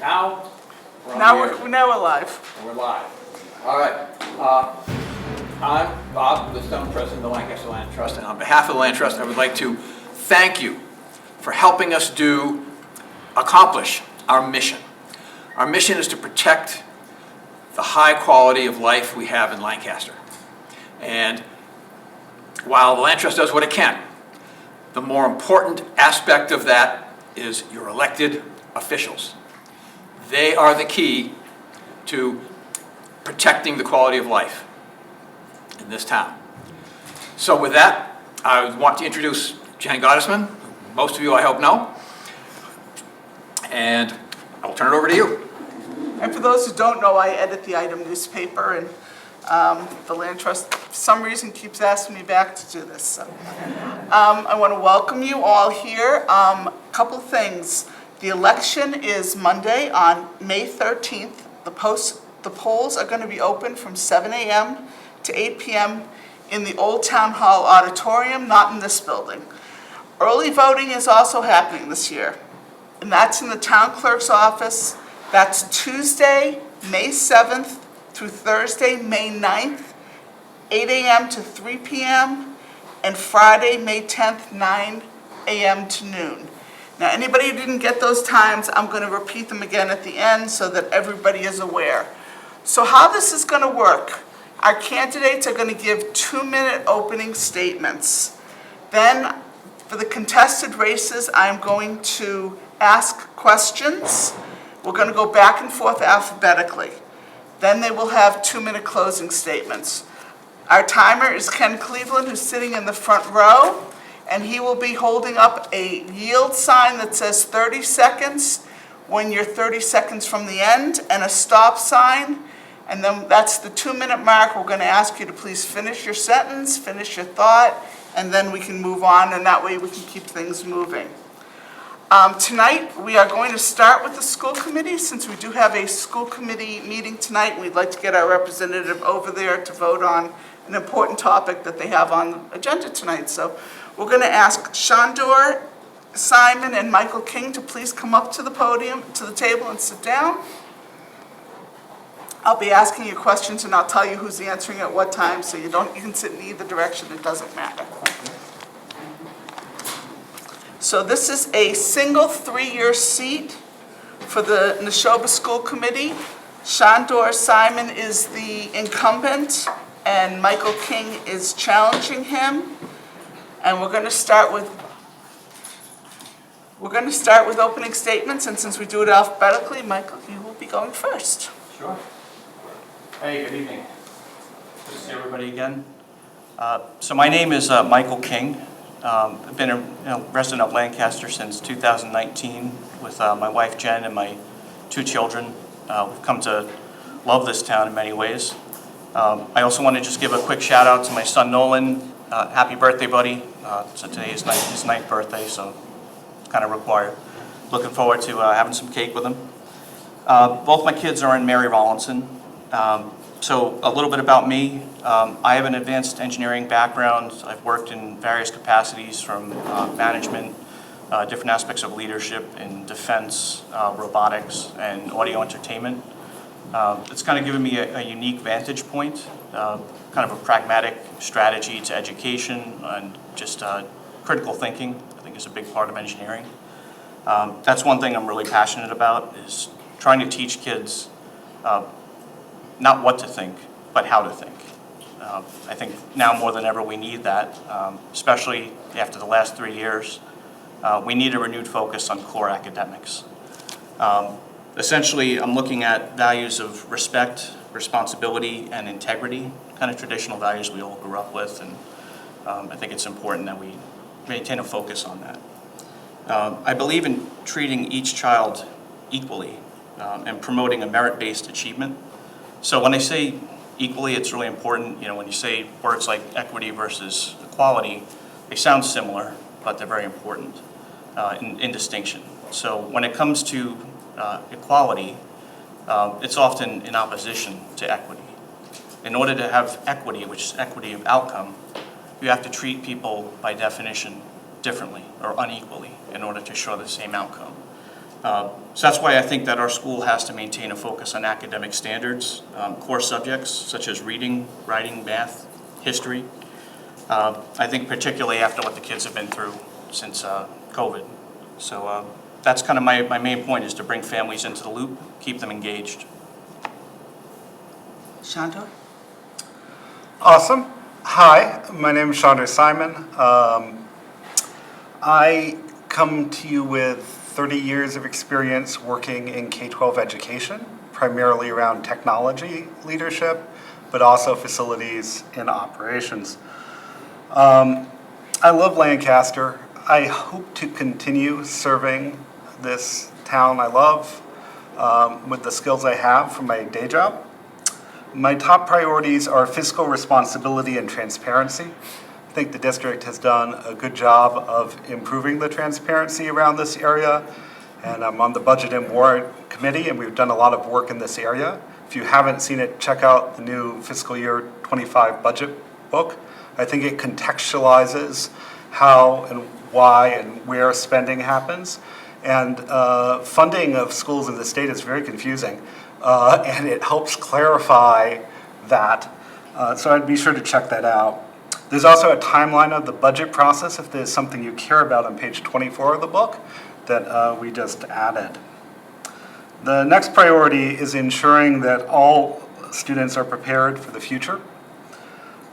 Now, we're on Now the air. we're live. And we're live. All right. I'm Bob Listone, President of the Lancaster Land Trust, and on behalf of the Land Trust, I would like to thank you for helping us accomplish our mission. Our mission is to protect the high quality of life we have in Lancaster. And while the Land Trust does what it can, the more important aspect of that is your elected officials. They are the key to protecting the quality of life in this town. So with that, I want to introduce Jen Gottesman, who most of you I hope know, and I'll turn it over to you. And for those who don't know, I edit the Item newspaper, and the Land Trust, for some reason, keeps asking me back to do this. So, I want to welcome you all here. Couple things. The election is Monday on May 13th. The polls are going to be open from 7 a.m. to 8 p.m. in the Old Town Hall Auditorium, not in this building. Early voting is also happening this year, and that's in the town clerk's office. That's Tuesday, May 7th through Thursday, May 9th, 8 a.m. to 3 p.m., and Friday, May 10th, 9 a.m. to noon. Now, anybody who didn't get those times, I'm going to repeat them again at the end so that everybody is aware. So how this is going to work, our candidates are going to give 2-minute opening statements. Then, for the contested races, I'm going to ask questions. We're going to go back and forth alphabetically. Then they will have 2-minute closing statements. Our timer is Ken Cleveland, who's sitting in the front row, and he will be holding up a yield sign that says 30 seconds when you're 30 seconds from the end, and a stop sign. And then that's the 2-minute mark. We're going to ask you to please finish your sentence, finish your thought, and then we can move on, and that way we can keep things moving. Tonight, we are going to start with the school committee, since we do have a school committee meeting tonight, and we'd like to get our representative over there to vote on an important topic that they have on the agenda tonight. So we're going to ask Shandor, Simon, and Michael King to please come up to the podium, to the table, and sit down. I'll be asking you questions, and I'll tell you who's answering at what time, so you can sit in either direction, it doesn't matter. So this is a single 3-year seat for the Neshoba School Committee. Shandor Simon is the incumbent, and Michael King is challenging him. And we're going to start with opening statements, and since we do it alphabetically, Michael, you will be going first. Sure. Hey, good evening. Good to see everybody again. So my name is Michael King. I've been a resident of Lancaster since 2019 with my wife Jen and my 2 children. We've come to love this town in many ways. I also want to just give a quick shout out to my son Nolan. Happy birthday, buddy. So today is his 9th birthday, so it's kind of required. Looking forward to having some cake with him. Both my kids are in Mary Rollinson. So a little bit about me. I have an advanced engineering background. I've worked in various capacities from management, different aspects of leadership in defense, robotics, and audio entertainment. It's kind of given me a unique vantage point, kind of a pragmatic strategy to education and just critical thinking, I think is a big part of engineering. That's one thing I'm really passionate about, is trying to teach kids not what to think, but how to think. I think now more than ever we need that, especially after the last 3 years. We need a renewed focus on core academics. Essentially, I'm looking at values of respect, responsibility, and integrity, kind of traditional values we all grew up with, and I think it's important that we maintain a focus on that. I believe in treating each child equally and promoting a merit-based achievement. So when I say equally, it's really important, when you say words like equity versus equality, they sound similar, but they're very important in distinction. So when it comes to equality, it's often in opposition to equity. In order to have equity, which is equity of outcome, you have to treat people by definition differently or unequally in order to show the same outcome. So that's why I think that our school has to maintain a focus on academic standards, core subjects such as reading, writing, math, history. I think particularly after what the kids have been through since COVID. So that's kind of my main point, is to bring families into the loop, keep them engaged. Shandor? Awesome. Hi, my name is Chandra Simon. I come to you with 30 years of experience working in K-12 education, primarily around technology leadership, but also facilities and operations. I love Lancaster. I hope to continue serving this town I love with the skills I have from my day job. My top priorities are fiscal responsibility and transparency. I think the district has done a good job of improving the transparency around this area, and I'm on the Budget and Warrant Committee, and we've done a lot of work in this area. If you haven't seen it, check out the new fiscal year 25 budget book. I think it contextualizes how and why and where spending happens. And funding of schools in the state is very confusing, and it helps clarify that. So I'd be sure to check that out. There's also a timeline of the budget process if there's something you care about on page 24 of the book that we just added. The next priority is ensuring that all students are prepared for the future.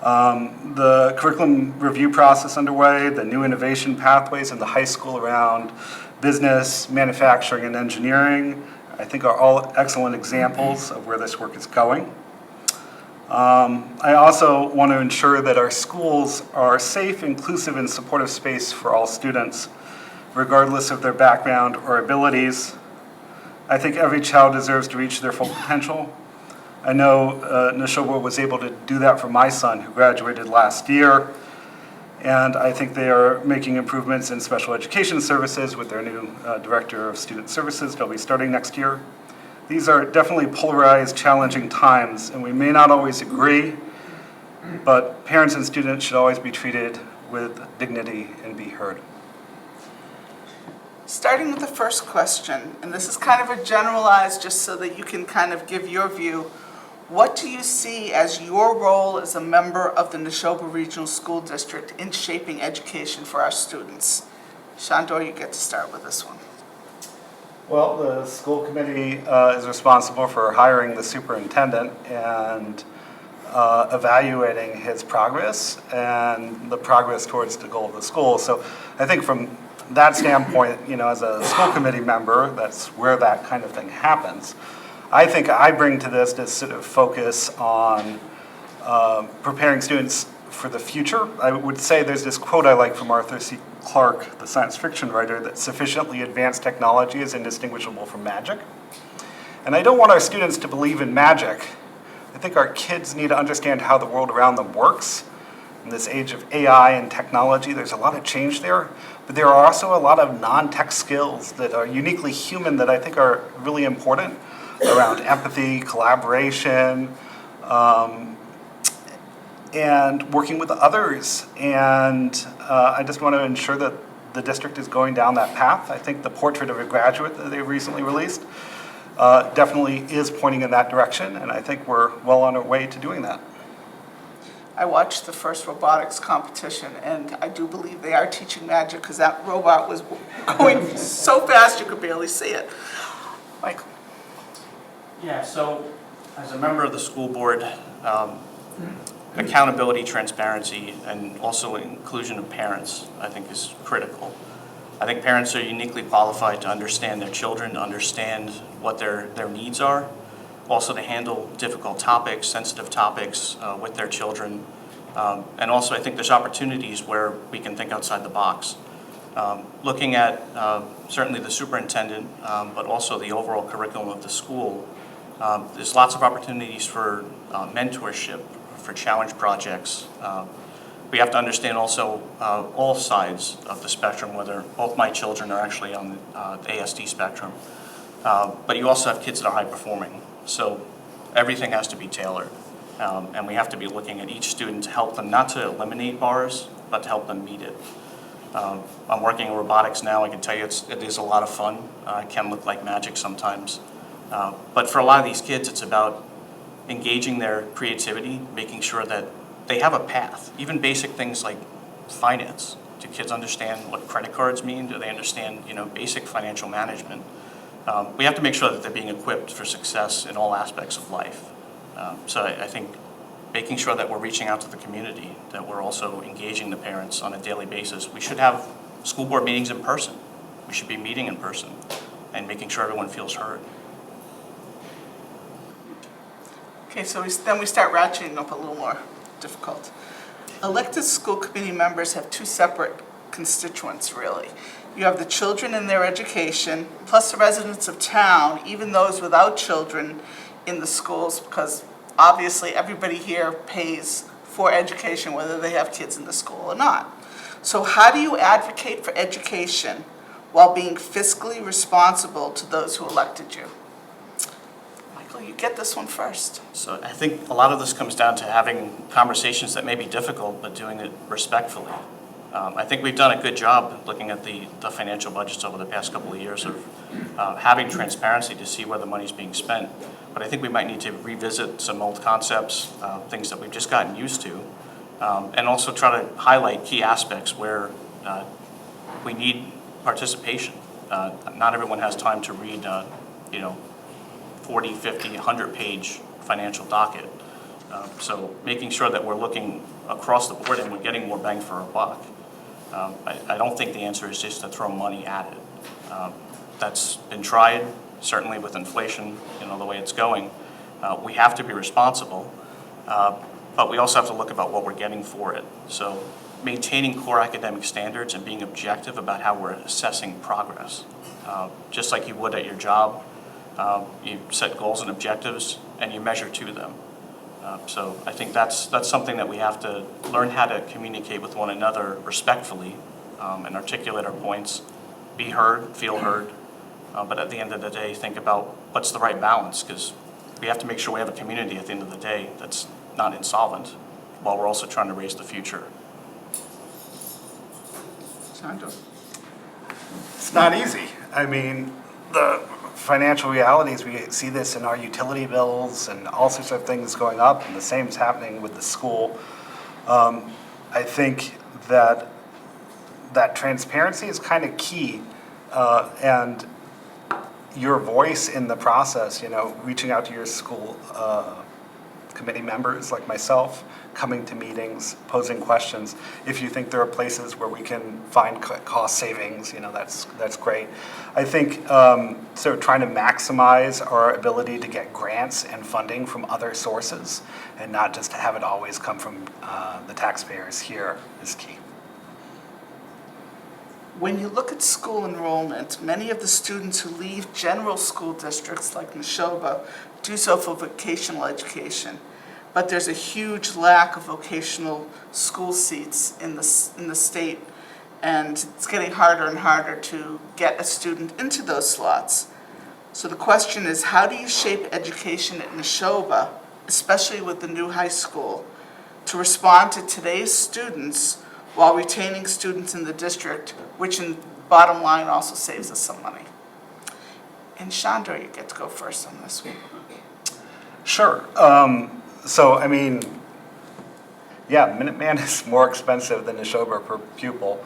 The curriculum review process underway, the new innovation pathways in the high school around business, manufacturing, and engineering, I think are all excellent examples of where this work is going. I also want to ensure that our schools are safe, inclusive, and supportive space for all students, regardless of their background or abilities. I think every child deserves to reach their full potential. I know Neshoba was able to do that for my son, who graduated last year, and I think they are making improvements in special education services with their new Director of Student Services. They'll be starting next year. These are definitely polarized, challenging times, and we may not always agree, but parents and students should always be treated with dignity and be heard. Starting with the first question, and this is kind of a generalized, just so that you can kind of give your view. What do you see as your role as a member of the Neshoba Regional School District in shaping education for our students? Shandor, you get to start with this one. Well, the school committee is responsible for hiring the superintendent and evaluating his progress and the progress towards the goal of the school. So I think from that standpoint, as a school committee member, that's where that kind of thing happens. I think I bring to this sort of focus on preparing students for the future. I would say there's this quote I like from Arthur C. Clarke, the science fiction writer, that sufficiently advanced technology is indistinguishable from magic. And I don't want our students to believe in magic. I think our kids need to understand how the world around them works. In this age of AI and technology, there's a lot of change there, but there are also a lot of non-tech skills that are uniquely human that I think are really important around empathy, collaboration, and working with others. And I just want to ensure that the district is going down that path. I think the portrait of a graduate that they recently released definitely is pointing in that direction, and I think we're well on our way to doing that. I watched the first robotics competition, and I do believe they are teaching magic, because that robot was going so fast you could barely see it. Michael. Yeah, so as a member of the school board, accountability, transparency, and also inclusion of parents, I think, is critical. I think parents are uniquely qualified to understand their children, to understand what their needs are, also to handle difficult topics, sensitive topics with their children. And also I think there's opportunities where we can think outside the box. Looking at certainly the superintendent, but also the overall curriculum of the school, there's lots of opportunities for mentorship, for challenge projects. We have to understand also all sides of the spectrum, whether both my children are actually on the ASD spectrum. But you also have kids that are high performing. So everything has to be tailored. And we have to be looking at each student to help them not to eliminate bars, but to help them meet it. I'm working in robotics now. I can tell you it is a lot of fun. It can look like magic sometimes. But for a lot of these kids, it's about engaging their creativity, making sure that they have a path. Even basic things like finance. Do kids understand what credit cards mean? Do they understand, basic financial management? We have to make sure that they're being equipped for success in all aspects of life. So I think making sure that we're reaching out to the community, that we're also engaging the parents on a daily basis. We should have school board meetings in person. We should be meeting in person and making sure everyone feels heard. Okay, so then we start ratcheting up a little more difficult. Elected school committee members have two separate constituents, really. You have the children and their education, plus the residents of town, even those without children in the schools, because obviously everybody here pays for education, whether they have kids in the school or not. So how do you advocate for education while being fiscally responsible to those who elected you? Michael, you get this one first. So I think a lot of this comes down to having conversations that may be difficult, but doing it respectfully. I think we've done a good job looking at the financial budgets over the past couple of years of having transparency to see where the money's being spent. But I think we might need to revisit some old concepts, things that we've just gotten used to, and also try to highlight key aspects where we need participation. Not everyone has time to read, 40, 50, 100-page financial docket. So making sure that we're looking across the board and we're getting more bang for our buck. I don't think the answer is just to throw money at it. That's been tried, certainly with inflation, the way it's going. We have to be responsible, but we also have to look about what we're getting for it. So maintaining core academic standards and being objective about how we're assessing progress. Just like you would at your job, you set goals and objectives and you measure to them. So I think that's something that we have to learn how to communicate with one another respectfully and articulate our points, be heard, feel heard, but at the end of the day, think about what's the right balance, because we have to make sure we have a community at the end of the day that's not insolvent, while we're also trying to raise the future. Sandra? It's not easy. I mean, the financial realities, we see this in our utility bills and all sorts of things going up, and the same is happening with the school. I think that transparency is kind of key, and your voice in the process, reaching out to your school committee members like myself, coming to meetings, posing questions. If you think there are places where we can find cost savings, that's great. I think trying to maximize our ability to get grants and funding from other sources and not just to have it always come from the taxpayers here is key. When you look at school enrollment, many of the students who leave general school districts like Neshoba do so for vocational education. But there's a huge lack of vocational school seats in the state, and it's getting harder and harder to get a student into those slots. So the question is, how do you shape education at Neshoba, especially with the new high school, to respond to today's students while retaining students in the district, which in bottom line also saves us some money? And Chandra, you get to go first on this one. Sure. Minuteman is more expensive than Neshoba per pupil.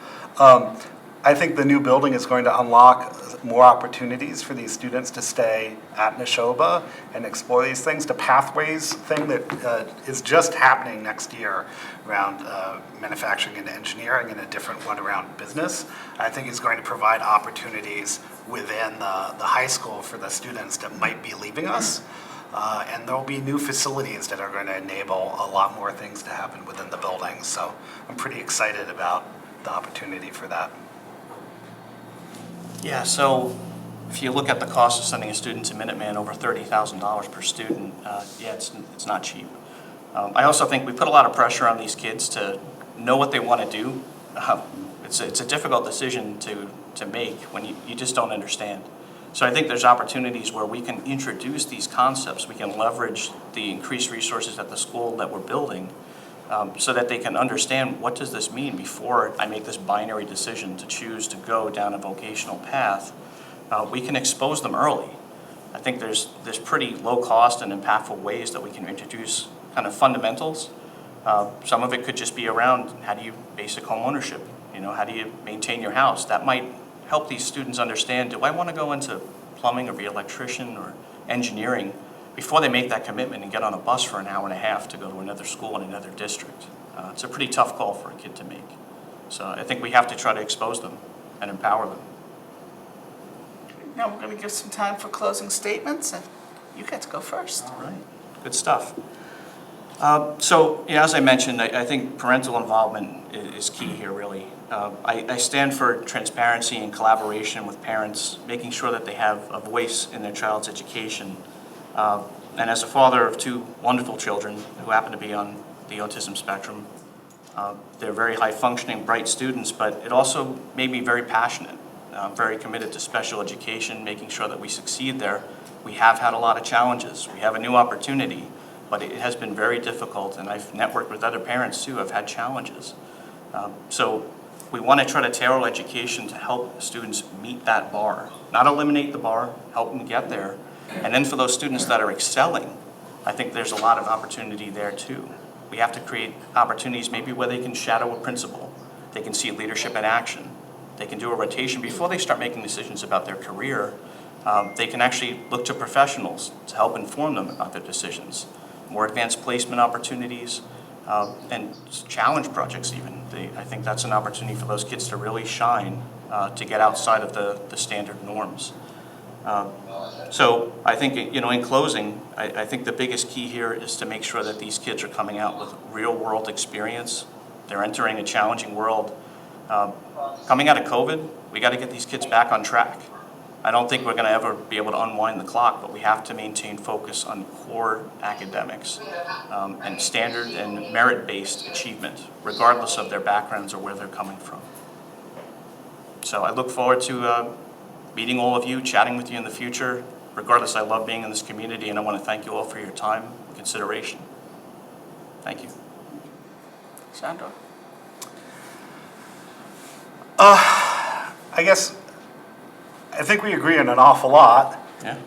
I think the new building is going to unlock more opportunities for these students to stay at Neshoba and explore these things. The Pathways thing that is just happening next year around manufacturing and engineering, and a different one around business, I think is going to provide opportunities within the high school for the students that might be leaving us. And there will be new facilities that are going to enable a lot more things to happen within the building. So I'm pretty excited about the opportunity for that. Yeah, so if you look at the cost of sending a student to Minuteman, over $30,000 per student, it's not cheap. I also think we put a lot of pressure on these kids to know what they want to do. It's a difficult decision to make when you just don't understand. So I think there's opportunities where we can introduce these concepts. We can leverage the increased resources at the school that we're building so that they can understand what does this mean before I make this binary decision to choose to go down a vocational path. We can expose them early. I think there's pretty low cost and impactful ways that we can introduce kind of fundamentals. Some of it could just be around how do you basic home ownership, how do you maintain your house. That might help these students understand, do I want to go into plumbing or be an electrician or engineering before they make that commitment and get on a bus for an hour and a half to go to another school in another district. It's a pretty tough call for a kid to make. So I think we have to try to expose them and empower them. Now we're going to give some time for closing statements, and you get to go first. All right, good stuff. So, as I mentioned, I think parental involvement is key here, really. I stand for transparency and collaboration with parents, making sure that they have a voice in their child's education. And as a father of two wonderful children who happen to be on the autism spectrum, they're very high-functioning, bright students, but it also made me very passionate. Very committed to special education, making sure that we succeed there. We have had a lot of challenges. We have a new opportunity, but it has been very difficult, and I've networked with other parents too who have had challenges. So we want to try to tailor education to help students meet that bar, not eliminate the bar, help them get there. And then for those students that are excelling, I think there's a lot of opportunity there too. We have to create opportunities maybe where they can shadow a principal, they can see leadership in action. They can do a rotation before they start making decisions about their career. They can actually look to professionals to help inform them about their decisions. More advanced placement opportunities and challenge projects even. I think that's an opportunity for those kids to really shine, to get outside of the standard norms. So I think, in closing, I think the biggest key here is to make sure that these kids are coming out with real world experience. They're entering a challenging world. Coming out of COVID, we got to get these kids back on track. I don't think we're going to ever be able to unwind the clock, but we have to maintain focus on core academics and standard and merit-based achievement, regardless of their backgrounds or where they're coming from. So I look forward to meeting all of you, chatting with you in the future. Regardless, I love being in this community, and I want to thank you all for your time and consideration. Thank you. Sandor? I think we agree on an awful lot, Yeah.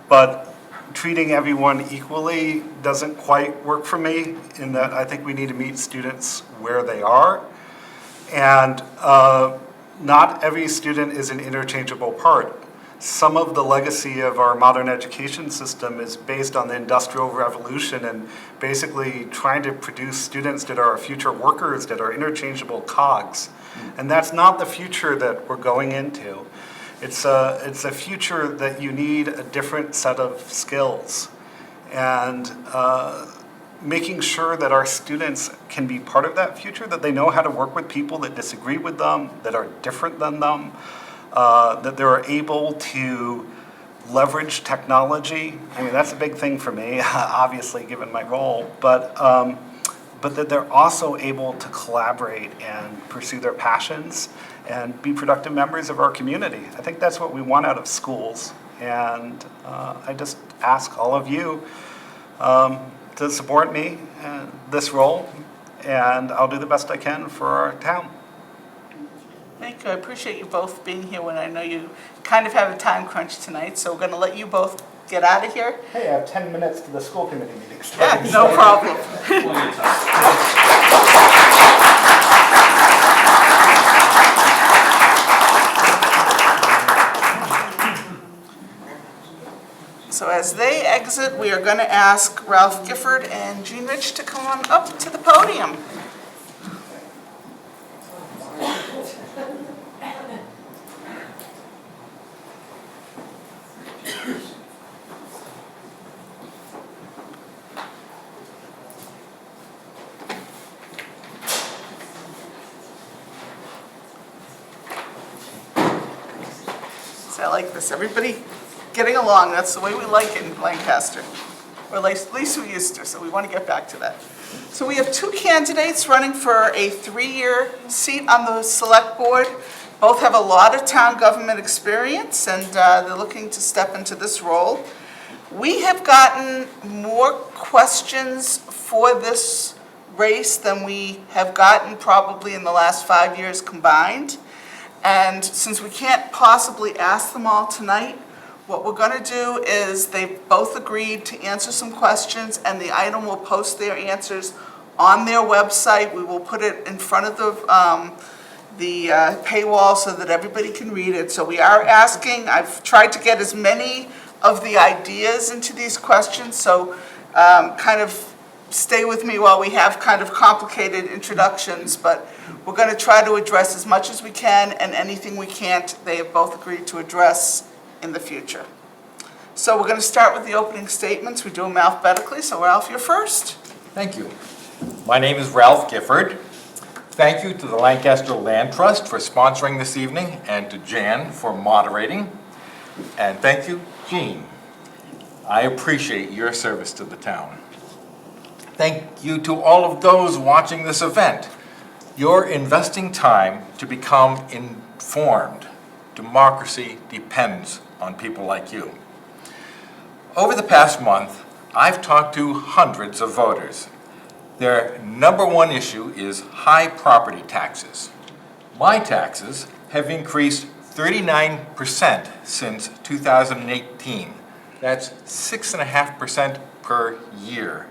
but treating everyone equally doesn't quite work for me, in that I think we need to meet students where they are. And not every student is an interchangeable part. Some of the legacy of our modern education system is based on the Industrial Revolution and basically trying to produce students that are future workers, that are interchangeable cogs. And that's not the future that we're going into. It's a future that you need a different set of skills. And making sure that our students can be part of that future, that they know how to work with people that disagree with them, that are different than them, that they're able to leverage technology. I mean, that's a big thing for me, obviously, given my role, but that they're also able to collaborate and pursue their passions and be productive members of our community. I think that's what we want out of schools. And I just ask all of you to support me in this role, and I'll do the best I can for our town. Thank you. I appreciate you both being here when I know you kind of have a time crunch tonight, so we're going to let you both get out of here. Hey, I have 10 minutes to the school committee meeting. Yeah, no problem. So as they exit, we are going to ask Ralph Gifford and Jean Rich to come on up to the podium. So I like this. Everybody getting along. That's the way we like it in Lancaster. Or at least we used to, so we want to get back to that. So we have two candidates running for a 3-year seat on the select board. Both have a lot of town government experience, and they're looking to step into this role. We have gotten more questions for this race than we have gotten probably in the last 5 years combined. And since we can't possibly ask them all tonight, what we're going to do is they've both agreed to answer some questions, and the item will post their answers on their website. We will put it in front of the paywall so that everybody can read it. So we are asking, I've tried to get as many of the ideas into these questions, so kind of stay with me while we have kind of complicated introductions, but we're going to try to address as much as we can, and anything we can't, they have both agreed to address in the future. So we're going to start with the opening statements. We do them alphabetically, so Ralph, you're first. Thank you. My name is Ralph Gifford. Thank you to the Lancaster Land Trust for sponsoring this evening, and to Jan for moderating. And thank you, Jean. I appreciate your service to the town. Thank you to all of those watching this event. You're investing time to become informed. Democracy depends on people like you. Over the past month, I've talked to hundreds of voters. Their number one issue is high property taxes. My taxes have increased 39% since 2018. That's 6.5% per year.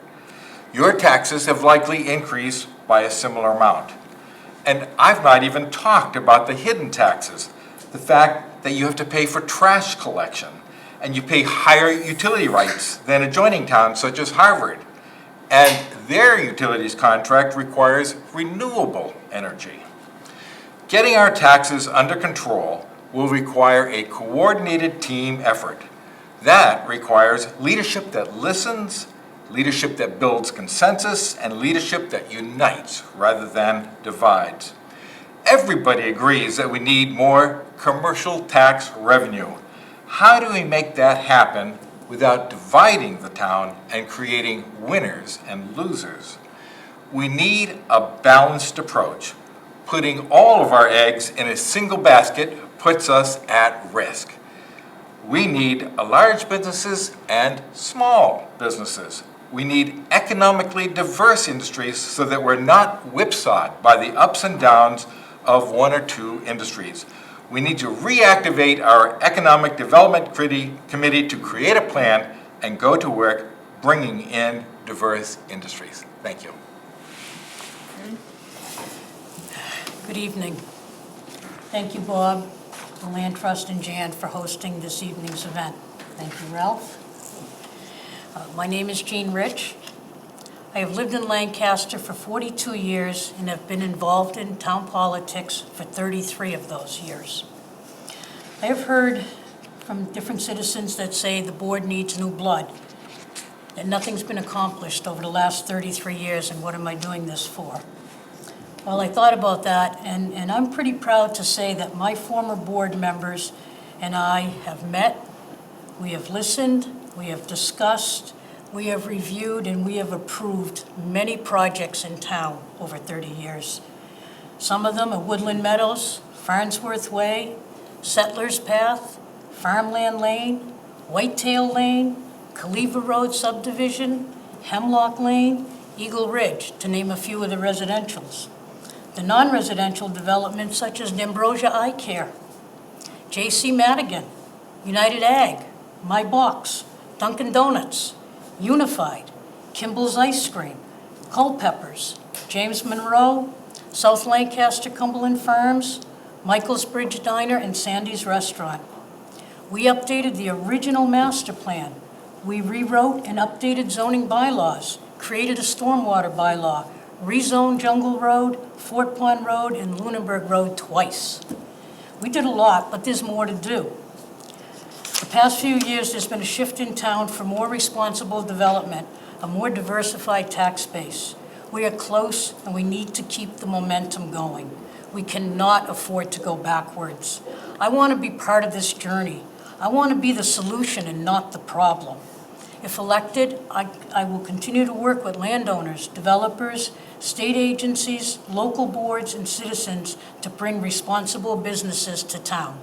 Your taxes have likely increased by a similar amount. And I've not even talked about the hidden taxes, the fact that you have to pay for trash collection, and you pay higher utility rates than adjoining towns such as Harvard. And their utilities contract requires renewable energy. Getting our taxes under control will require a coordinated team effort. That requires leadership that listens, leadership that builds consensus, and leadership that unites rather than divides. Everybody agrees that we need more commercial tax revenue. How do we make that happen without dividing the town and creating winners and losers? We need a balanced approach. Putting all of our eggs in a single basket puts us at risk. We need large businesses and small businesses. We need economically diverse industries so that we're not whipsawed by the ups and downs of one or two industries. We need to reactivate our Economic Development Committee to create a plan and go to work bringing in diverse industries. Thank you. Good evening. Thank you, Bob, the Land Trust, and Jan for hosting this evening's event. Thank you, Ralph. My name is Jean Rich. I have lived in Lancaster for 42 years and have been involved in town politics for 33 of those years. I have heard from different citizens that say the board needs new blood, that nothing's been accomplished over the last 33 years, and what am I doing this for? Well, I thought about that, and I'm pretty proud to say that my former board members and I have met, we have listened, we have discussed, we have reviewed, and we have approved many projects in town over 30 years. Some of them are Woodland Meadows, Farnsworth Way, Settlers Path, Farmland Lane, Whitetail Lane, Caliva Road subdivision, Hemlock Lane, Eagle Ridge, to name a few of the residentials. The non-residential developments such as D'Ambrosia Eye Care, J.C. Madigan, United Ag, My Box, Dunkin' Donuts, Unified, Kimball's Ice Cream, Culpeppers, James Monroe, South Lancaster Cumberland Farms, Michael's Bridge Diner, and Sandy's Restaurant. We updated the original master plan. We rewrote and updated zoning bylaws, created a stormwater bylaw, rezoned Jungle Road, Fort Pond Road, and Lunenburg Road twice. We did a lot, but there's more to do. The past few years, there's been a shift in town for more responsible development, a more diversified tax base. We are close, and we need to keep the momentum going. We cannot afford to go backwards. I want to be part of this journey. I want to be the solution and not the problem. If elected, I will continue to work with landowners, developers, state agencies, local boards, and citizens to bring responsible businesses to town.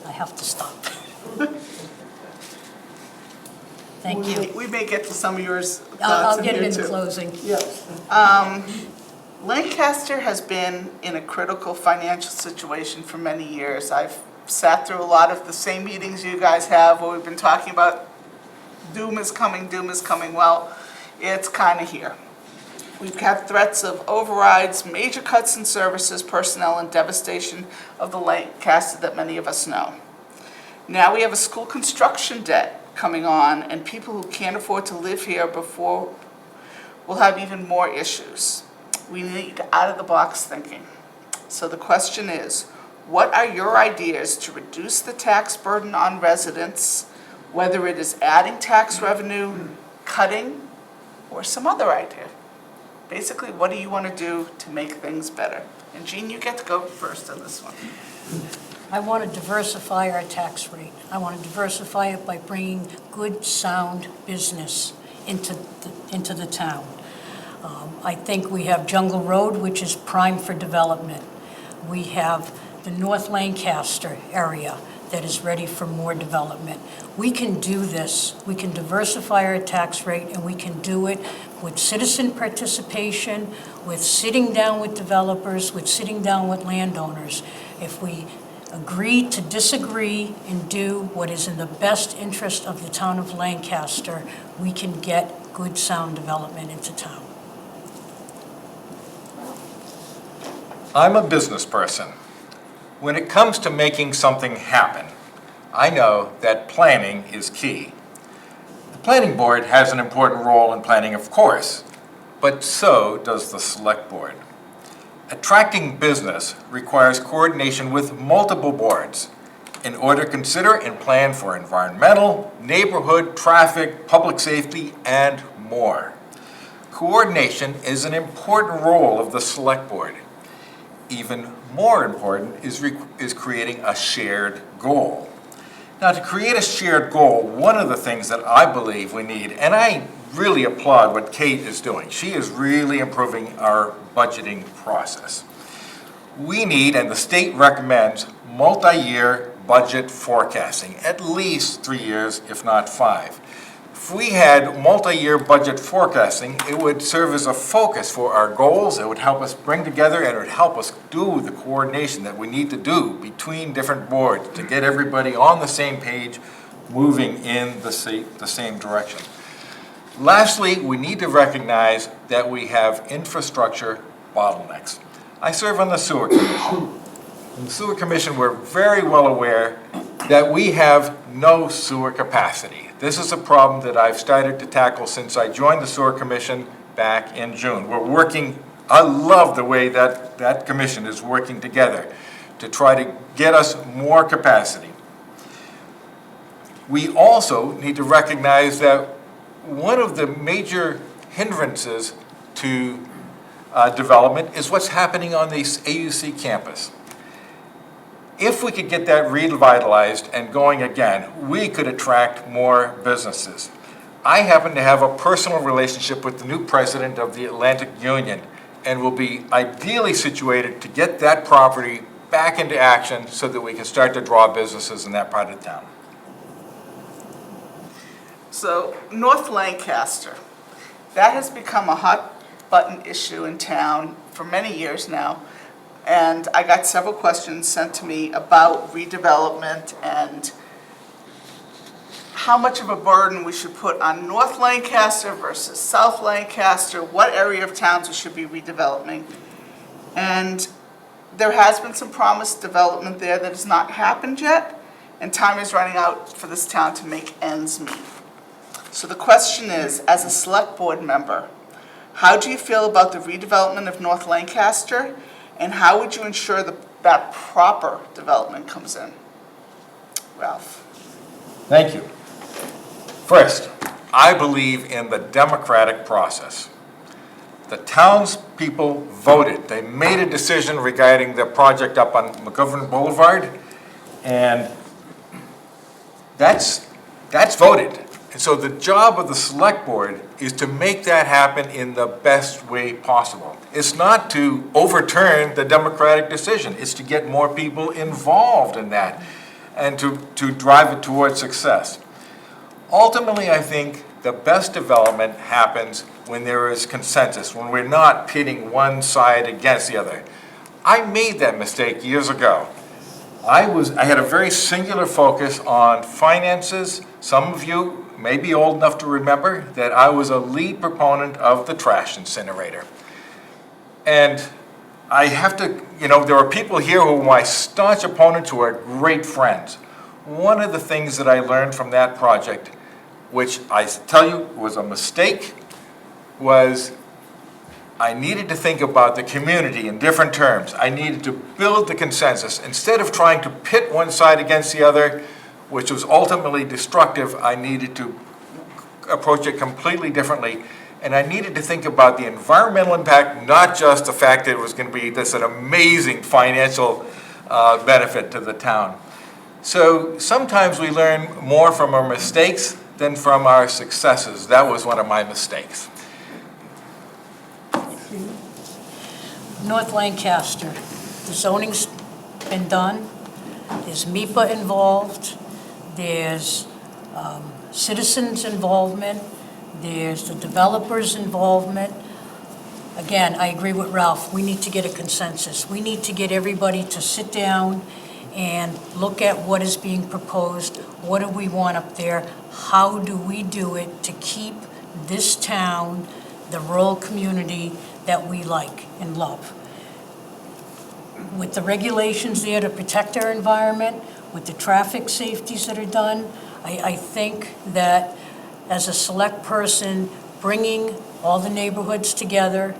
I have to stop. Thank you. We may get to some of yours I'll thoughts in get it here in the too. closing. Lancaster has been in a critical financial situation for many years. I've sat through a lot of the same meetings you guys have where we've been talking about doom is coming, doom is coming. Well, it's kind of here. We've had threats of overrides, major cuts in services, personnel, and devastation of the Lancaster that many of us know. Now we have a school construction debt coming on, and people who can't afford to live here before will have even more issues. We need out-of-the-box thinking. So the question is, what are your ideas to reduce the tax burden on residents, whether it is adding tax revenue, cutting, or some other idea? Basically, what do you want to do to make things better? And Jean, you get to go first on this one. I want to diversify our tax rate. I want to diversify it by bringing good, sound business into the town. I think we have Jungle Road, which is prime for development. We have the North Lancaster area that is ready for more development. We can do this. We can diversify our tax rate, and we can do it with citizen participation, with sitting down with developers, with sitting down with landowners. If we agree to disagree and do what is in the best interest of the town of Lancaster, we can get good, sound development into town. I'm a business person. When it comes to making something happen, I know that planning is key. The planning board has an important role in planning, of course, but so does the select board. Attracting business requires coordination with multiple boards in order to consider and plan for environmental, neighborhood, traffic, public safety, and more. Coordination is an important role of the select board. Even more important is creating a shared goal. Now, to create a shared goal, one of the things that I believe we need, and I really applaud what Kate is doing. She is really improving our budgeting process. We need, and the state recommends, multi-year budget forecasting, at least 3 years, if not 5. If we had multi-year budget forecasting, it would serve as a focus for our goals. It would help us bring together, and it would help us do the coordination that we need to do between different boards to get everybody on the same page, moving in the same direction. Lastly, we need to recognize that we have infrastructure bottlenecks. I serve on the Sewer Commission. In the Sewer Commission, we're very well aware that we have no sewer capacity. This is a problem that I've started to tackle since I joined the Sewer Commission back in June. We're working, I love the way that commission is working together to try to get us more capacity. We also need to recognize that one of the major hindrances to development is what's happening on the AUC campus. If we could get that revitalized and going again, we could attract more businesses. I happen to have a personal relationship with the new president of the Atlantic Union and will be ideally situated to get that property back into action so that we can start to draw businesses in that part of town. So North Lancaster, that has become a hot button issue in town for many years now. And I got several questions sent to me about redevelopment and how much of a burden we should put on North Lancaster versus South Lancaster, what area of towns we should be redeveloping. And there has been some promised development there that has not happened yet, and time is running out for this town to make ends meet. So the question is, as a select board member, how do you feel about the redevelopment of North Lancaster? And how would you ensure that proper development comes in? Ralph. Thank you. First, I believe in the democratic process. The townspeople voted. They made a decision regarding the project up on McGovern Boulevard, and that's voted. And so the job of the select board is to make that happen in the best way possible. It's not to overturn the democratic decision. It's to get more people involved in that and to drive it towards success. Ultimately, I think the best development happens when there is consensus, when we're not pitting one side against the other. I made that mistake years ago. I had a very singular focus on finances. Some of you may be old enough to remember that I was a lead proponent of the trash incinerator. And I have to, there are people here who are my staunch opponents who are great friends. One of the things that I learned from that project, which I tell you was a mistake, was I needed to think about the community in different terms. I needed to build the consensus. Instead of trying to pit one side against the other, which was ultimately destructive, I needed to approach it completely differently. And I needed to think about the environmental impact, not just the fact that it was going to be an amazing financial benefit to the town. So sometimes we learn more from our mistakes than from our successes. That was one of my mistakes. North Lancaster, the zoning's been done, there's MIPA involved, there's citizens' involvement, there's the developers' involvement. Again, I agree with Ralph, we need to get a consensus. We need to get everybody to sit down and look at what is being proposed, what do we want up there, how do we do it to keep this town, the rural community that we like and love. With the regulations there to protect our environment, with the traffic safeties that are done, I think that as a select person, bringing all the neighborhoods together,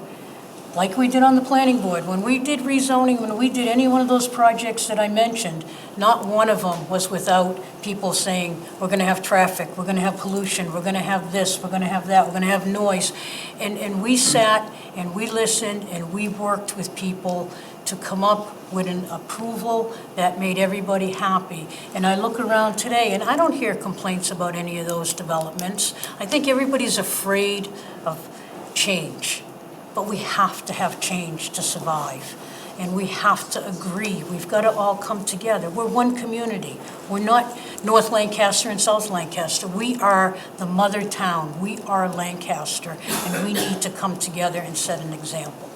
like we did on the planning board, when we did rezoning, when we did any one of those projects that I mentioned, not one of them was without people saying, we're gonna have traffic, we're gonna have pollution, we're gonna have this, we're gonna have that, we're gonna have noise. And we sat and we listened and we worked with people to come up with an approval that made everybody happy. And I look around today and I don't hear complaints about any of those developments. I think everybody's afraid of change. But we have to have change to survive. And we have to agree. We've got to all come together. We're one community. We're not North Lancaster and South Lancaster. We are the mother town. We are Lancaster. And we need to come together and set an example.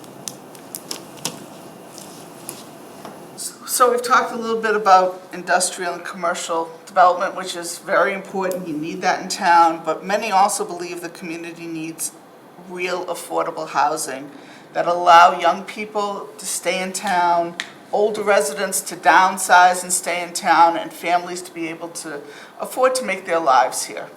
So we've talked a little bit about industrial and commercial development, which is very important. You need that in town. But many also believe the community needs real affordable housing that allow young people to stay in town, older residents to downsize and stay in town, and families to be able to afford to make their lives here.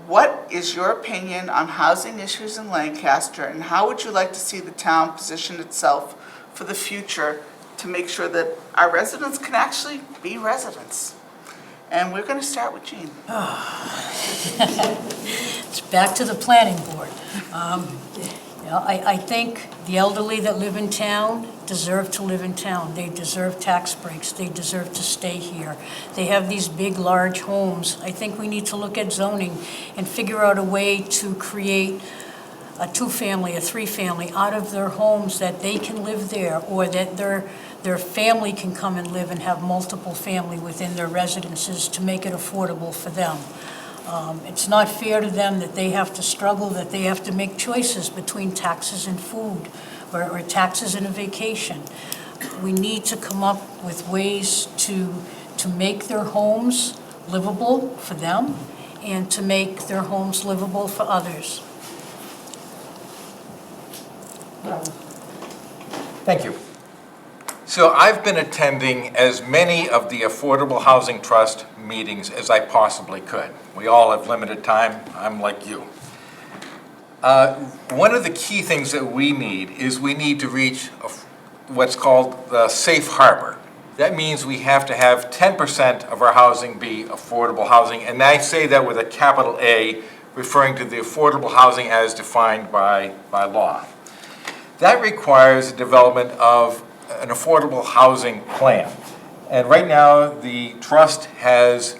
What is your opinion on housing issues in Lancaster, and how would you like to see the town position itself for the future to make sure that our residents can actually be residents? And we're going to start with Jean. It's back to the planning board. I think the elderly that live in town deserve to live in town. They deserve tax breaks. They deserve to stay here. They have these big, large homes. I think we need to look at zoning and figure out a way to create a two-family, a three-family out of their homes that they can live there, or that their family can come and live and have multiple family within their residences to make it affordable for them. It's not fair to them that they have to struggle, that they have to make choices between taxes and food or taxes and a vacation. We need to come up with ways to make their homes livable for them and to make their homes livable for others. Thank you. So I've been attending as many of the Affordable Housing Trust meetings as I possibly could. We all have limited time. I'm like you. One of the key things that we need is we need to reach what's called the safe harbor. That means we have to have 10% of our housing be affordable housing, and I say that with a capital A, referring to the affordable housing as defined by law. That requires the development of an affordable housing plan. And right now, the trust has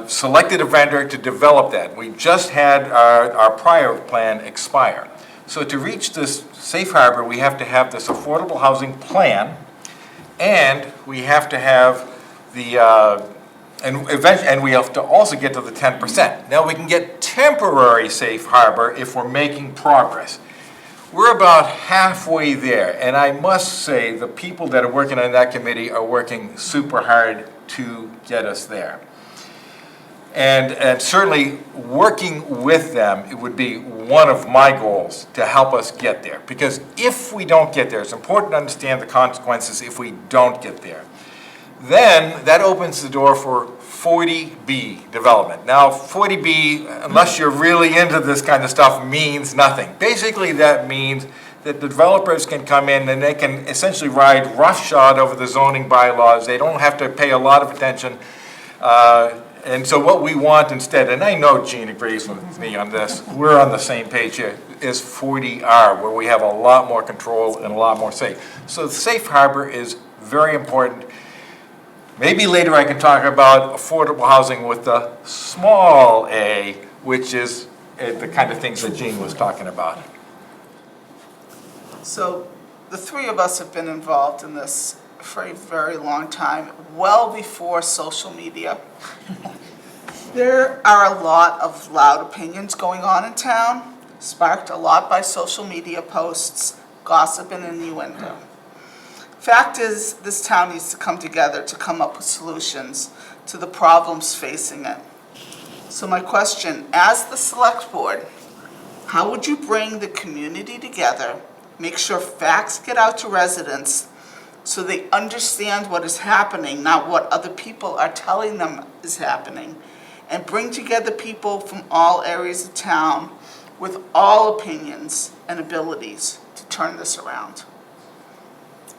selected a vendor to develop that. We just had our prior plan expire. So to reach this safe harbor, we have to have this affordable housing plan, and we have to have the and we have to also get to the 10%. Now, we can get temporary safe harbor if we're making progress. We're about halfway there, and I must say, the people that are working on that committee are working super hard to get us there. And certainly, working with them, it would be one of my goals to help us get there. Because if we don't get there, it's important to understand the consequences if we don't get there. Then, that opens the door for 40B development. Now, 40B, unless you're really into this kind of stuff, means nothing. Basically, that means that the developers can come in and they can essentially ride roughshod over the zoning bylaws. They don't have to pay a lot of attention. And so what we want instead, and I know Gene agrees with me on this, we're on the same page here, is 40R, where we have a lot more control and a lot more say. So the safe harbor is very important. Maybe later I can talk about affordable housing with the small a, which is the kind of things that Gene was talking about. So the three of us have been involved in this for a very long time, well before social media. There are a lot of loud opinions going on in town, sparked a lot by social media posts, gossip, and innuendo. Fact is, this town needs to come together to come up with solutions to the problems facing it. So my question, as the select board, how would you bring the community together, make sure facts get out to residents so they understand what is happening, not what other people are telling them is happening, and bring together people from all areas of town with all opinions and abilities to turn this around?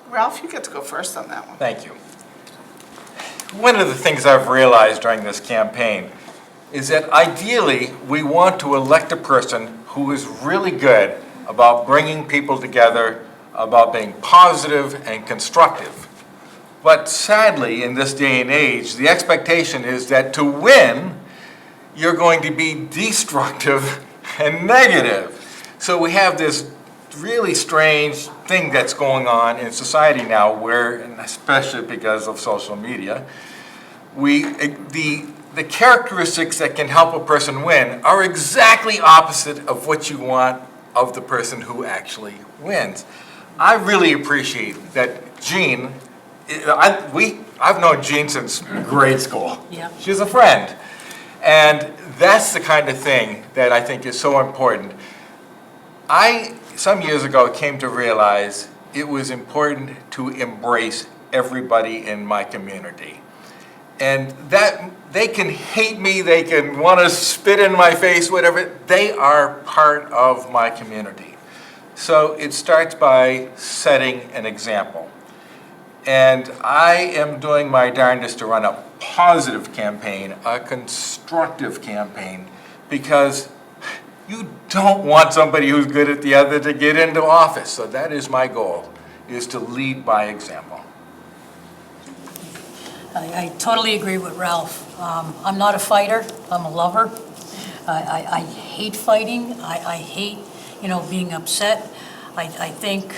Ralph, you get to go first on that one. Thank you. One of the things I've realized during this campaign is that ideally we want to elect a person who is really good about bringing people together, about being positive and constructive. But sadly, in this day and age, the expectation is that to win, you're going to be destructive and negative. So we have this really strange thing that's going on in society now where, and especially because of social media, the characteristics that can help a person win are exactly opposite of what you want of the person who actually wins. I really appreciate that Jean, I've known Jean since grade school. Yeah. She's a friend. And that's the kind of thing that I think is so important. Some years ago, came to realize it was important to embrace everybody in my community. And that they can hate me, they can want to spit in my face, whatever, they are part of my community. So it starts by setting an example. And I am doing my darndest to run a positive campaign, a constructive campaign, because you don't want somebody who's good at the other to get into office. So that is my goal, is to lead by example. I totally agree with Ralph. I'm not a fighter, I'm a lover. I hate fighting, I hate, being upset. I think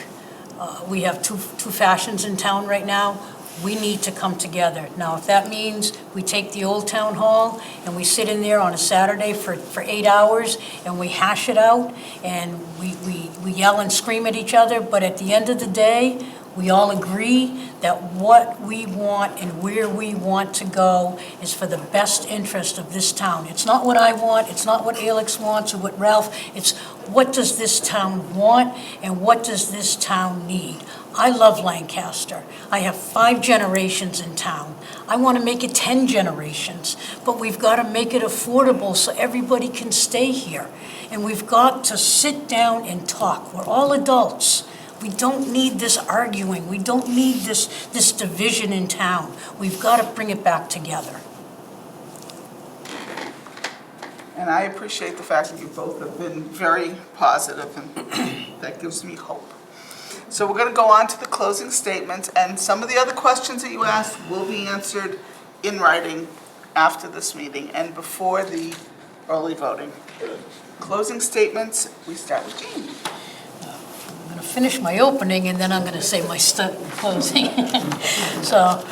we have two fashions in town right now. We need to come together. Now, if that means we take the old town hall and we sit in there on a Saturday for 8 hours and we hash it out and we yell and scream at each other, but at the end of the day, we all agree that what we want and where we want to go is for the best interest of this town. It's not what I want, it's not what Alex wants or what Ralph, it's what does this town want and what does this town need? I love Lancaster. I have 5 generations in town. I want to make it 10 generations, but we've got to make it affordable so everybody can stay here. And we've got to sit down and talk. We're all adults. We don't need this arguing. We don't need this division in town. We've got to bring it back together. And I appreciate the fact that you both have been very positive, and that gives me hope. So we're going to go on to the closing statements, and some of the other questions that you asked will be answered in writing after this meeting and before the early voting. Closing statements, we start with Jean. I'm going to finish my opening and then I'm going to say my closing. So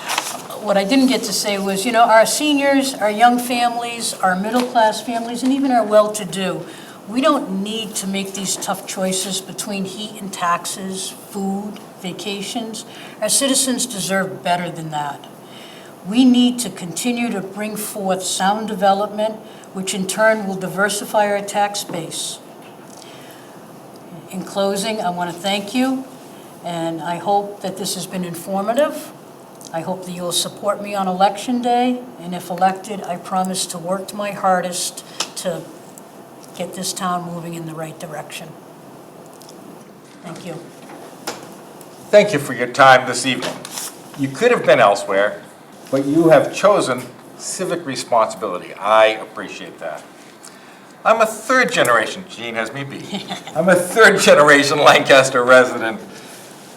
what I didn't get to say was, our seniors, our young families, our middle-class families, and even our well-to-do, we don't need to make these tough choices between heat and taxes, food, vacations. Our citizens deserve better than that. We need to continue to bring forth sound development, which in turn will diversify our tax base. In closing, I want to thank you, and I hope that this has been informative. I hope that you'll support me on Election Day, and if elected, I promise to work my hardest to get this town moving in the right direction. Thank you. Thank you for your time this evening. You could have been elsewhere, but you have chosen civic responsibility. I appreciate that. I'm a third generation, Gene has me beat. I'm a third generation Lancaster resident.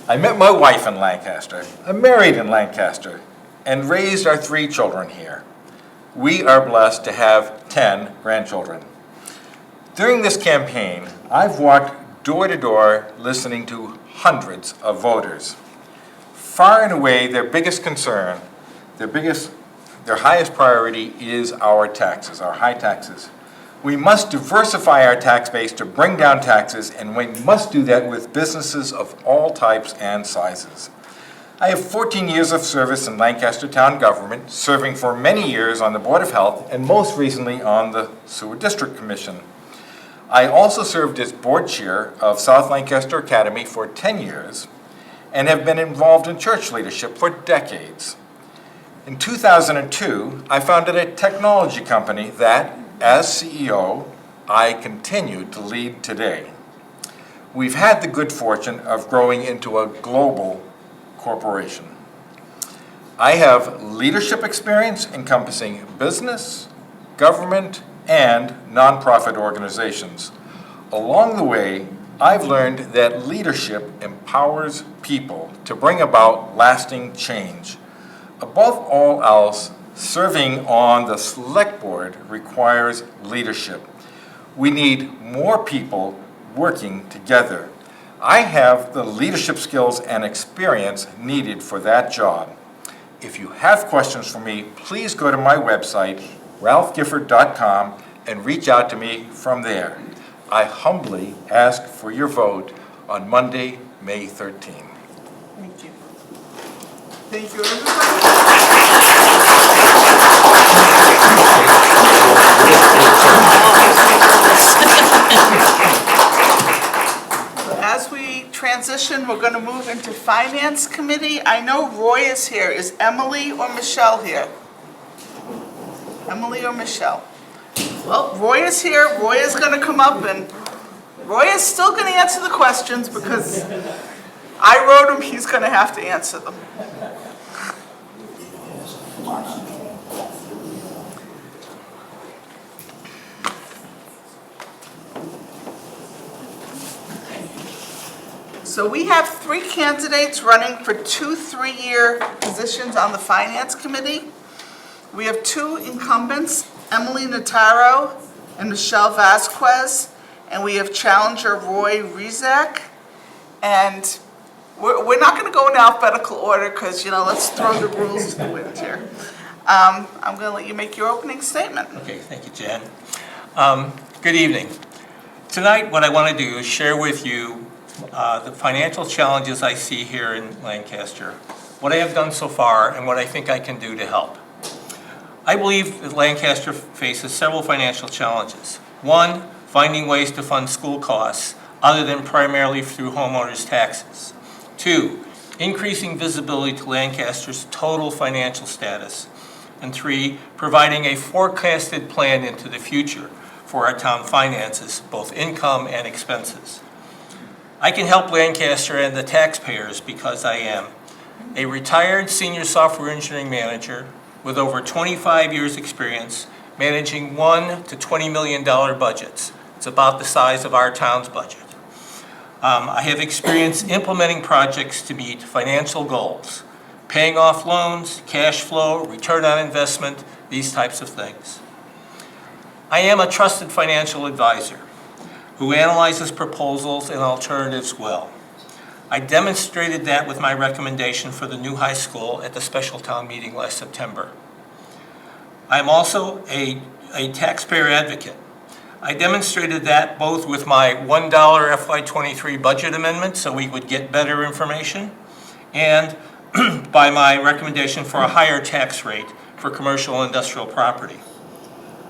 I met my wife in Lancaster. I'm married in Lancaster and raised our 3 children here. We are blessed to have 10 grandchildren. During this campaign, I've walked door to door listening to hundreds of voters. Far and away, their biggest concern, their highest priority is our taxes, our high taxes. We must diversify our tax base to bring down taxes, and we must do that with businesses of all types and sizes. I have 14 years of service in Lancaster Town Government, serving for many years on the Board of Health and most recently on the Sewer District Commission. I also served as board chair of South Lancaster Academy for 10 years and have been involved in church leadership for decades. In 2002, I founded a technology company that, as CEO, I continue to lead today. We've had the good fortune of growing into a global corporation. I have leadership experience encompassing business, government, and nonprofit organizations. Along the way, I've learned that leadership empowers people to bring about lasting change. Above all else, serving on the select board requires leadership. We need more people working together. I have the leadership skills and experience needed for that job. If you have questions for me, please go to my website, ralphgifford.com, and reach out to me from there. I humbly ask for your vote on Monday, May 13. Thank you. Thank you, everybody. As we transition, we're going to move into Finance Committee. I know Roy is here. Is Emily or Michelle here? Emily or Michelle? Well, Roy is here. Roy is going to come up, and Roy is still going to answer the questions because I wrote them. He's going to have to answer them. So we have 3 candidates running for 2 3-year positions on the Finance Committee. We have 2 incumbents, Emily Notaro and Michelle Vasquez, and we have challenger Roy Rizak. And we're not going to go in alphabetical order because, let's throw the rules to the wind here. I'm going to let you make your opening statement. Okay, thank you, Jan. Good evening. Tonight, what I want to do is share with you the financial challenges I see here in Lancaster, what I have done so far, and what I think I can do to help. I believe that Lancaster faces several financial challenges. 1, finding ways to fund school costs other than primarily through homeowners' taxes. 2, increasing visibility to Lancaster's total financial status. And 3, providing a forecasted plan into the future for our town finances, both income and expenses. I can help Lancaster and the taxpayers because I am a retired senior software engineering manager with over 25 years experience managing $1 to $20 million budgets. It's about the size of our town's budget. I have experience implementing projects to meet financial goals, paying off loans, cash flow, return on investment, these types of things. I am a trusted financial advisor who analyzes proposals and alternatives well. I demonstrated that with my recommendation for the new high school at the special town meeting last September. I'm also a taxpayer advocate. I demonstrated that both with my $1 FY23 budget amendment so we would get better information, and by my recommendation for a higher tax rate for commercial and industrial property.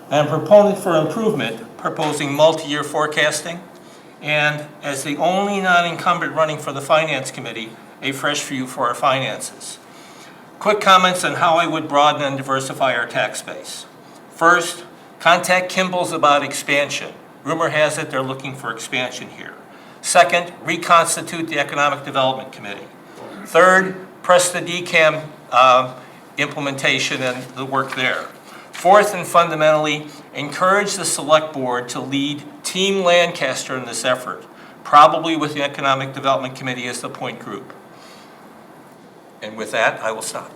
I'm a proponent for improvement, proposing multi-year forecasting, and as the only non-incumbent running for the Finance Committee, a fresh view for our finances. Quick comments on how I would broaden and diversify our tax base. First, contact Kimball's about expansion. Rumor has it they're looking for expansion here. Second, reconstitute the Economic Development Committee. Third, press the DCAM implementation and the work there. Fourth, and fundamentally, encourage the Select Board to lead Team Lancaster in this effort, probably with the Economic Development Committee as the point group. And with that, I will stop.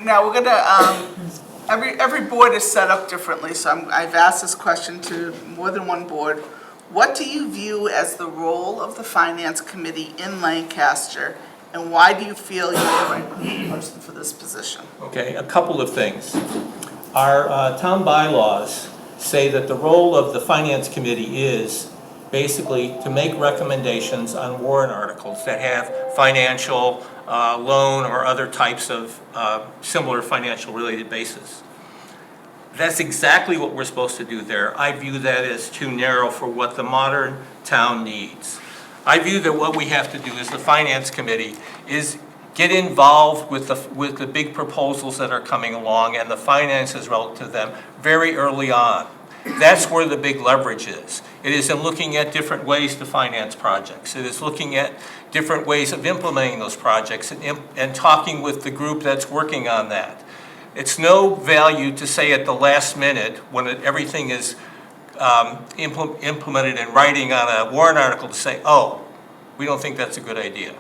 Now, we're gonna, every board is set up differently, so I've asked this question to more than one board. What do you view as the role of the Finance Committee in Lancaster, and why do you feel you're the right person for this position? Okay, a couple of things. Our town bylaws say that the role of the Finance Committee is basically to make recommendations on warrant articles that have financial, loan, or other types of similar financial related basis. That's exactly what we're supposed to do there. I view that as too narrow for what the modern town needs. I view that what we have to do as the Finance Committee is get involved with the big proposals that are coming along and the finances relative to them very early on. That's where the big leverage is. It is in looking at different ways to finance projects. It is looking at different ways of implementing those projects and talking with the group that's working on that. It's no value to say at the last minute when everything is implemented in writing on a warrant article to say, oh, we don't think that's a good idea.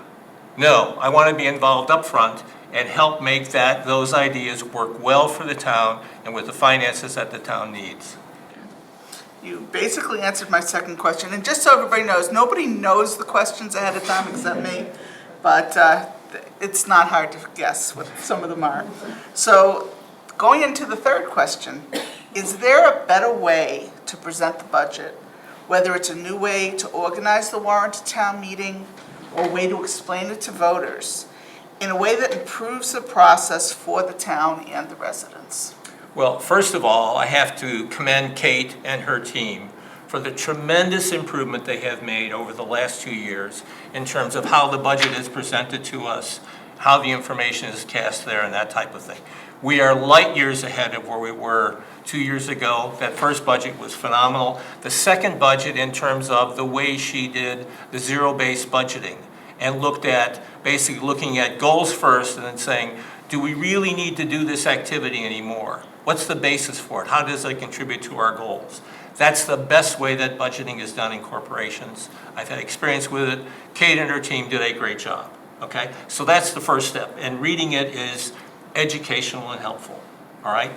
No, I want to be involved up front and help make those ideas work well for the town and with the finances that the town needs. You basically answered my second question, and just so everybody knows, nobody knows the questions ahead of time except me, but it's not hard to guess what some of them are. So going into the third question, is there a better way to present the budget, whether it's a new way to organize the warrant to town meeting or a way to explain it to voters, in a way that improves the process for the town and the residents? Well, first of all, I have to commend Kate and her team for the tremendous improvement they have made over the last 2 years in terms of how the budget is presented to us, how the information is cast there, and that type of thing. We are light years ahead of where we were 2 years ago. That first budget was phenomenal. The second budget, in terms of the way she did the zero-based budgeting and basically looking at goals first and then saying, do we really need to do this activity anymore? What's the basis for it? How does it contribute to our goals? That's the best way that budgeting is done in corporations. I've had experience with it. Kate and her team did a great job. Okay, so that's the first step, and reading it is educational and helpful. All right.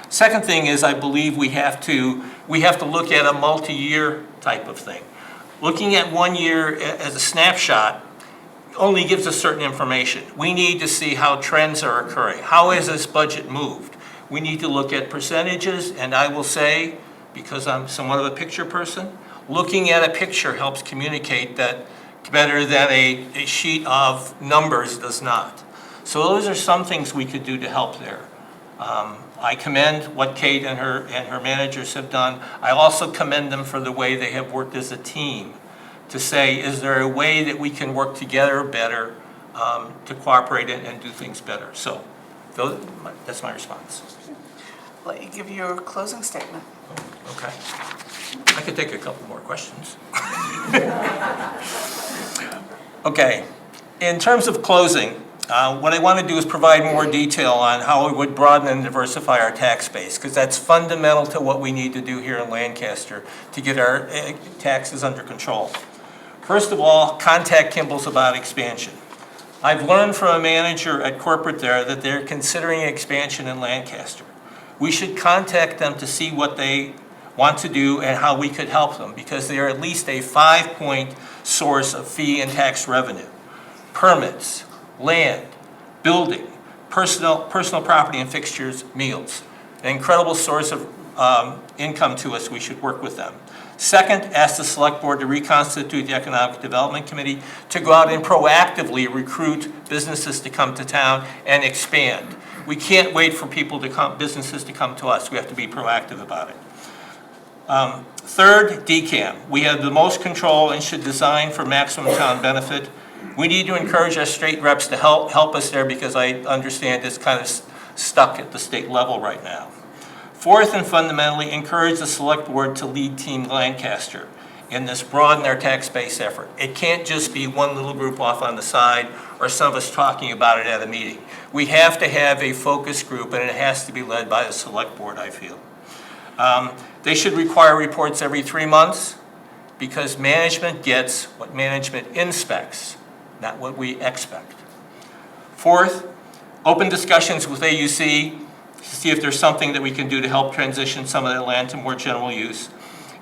Second thing is, I believe we have to look at a multi-year type of thing. Looking at 1 year as a snapshot only gives us certain information. We need to see how trends are occurring. How has this budget moved? We need to look at percentages, and I will say, because I'm somewhat of a picture person, looking at a picture helps communicate that better than a sheet of numbers does not. So those are some things we could do to help there. I commend what Kate and her managers have done. I also commend them for the way they have worked as a team to say, is there a way that we can work together better to cooperate and do things better? So that's my response. Let you give your closing statement. Okay. I could take a couple more questions. Okay. In terms of closing, what I want to do is provide more detail on how we would broaden and diversify our tax base, because that's fundamental to what we need to do here in Lancaster to get our taxes under control. First of all, contact Kimball's about expansion. I've learned from a manager at corporate there that they're considering expansion in Lancaster. We should contact them to see what want to do and how we could help them, because they are at least a 5-point source of fee and tax revenue. Permits, land, building, personal property and fixtures, meals. An incredible source of income to us. We should work with them. Second, ask the Select Board to reconstitute the Economic Development Committee to go out and proactively recruit businesses to come to town and expand. We can't wait for businesses to come to us. We have to be proactive about it. Third, DCAM. We have the most control and should design for maximum town benefit. We need to encourage our state reps to help us there, because I understand it's kind of stuck at the state level right now. Fourth, and fundamentally, encourage the Select Board to lead Team Lancaster in this broaden their tax base effort. It can't just be one little group off on the side or some of us talking about it at a meeting. We have to have a focus group, and it has to be led by the Select Board, I feel. They should require reports every 3 months, because management gets what management inspects, not what we expect. Fourth, open discussions with AUC to see if there's something that we can do to help transition some of that land to more general use.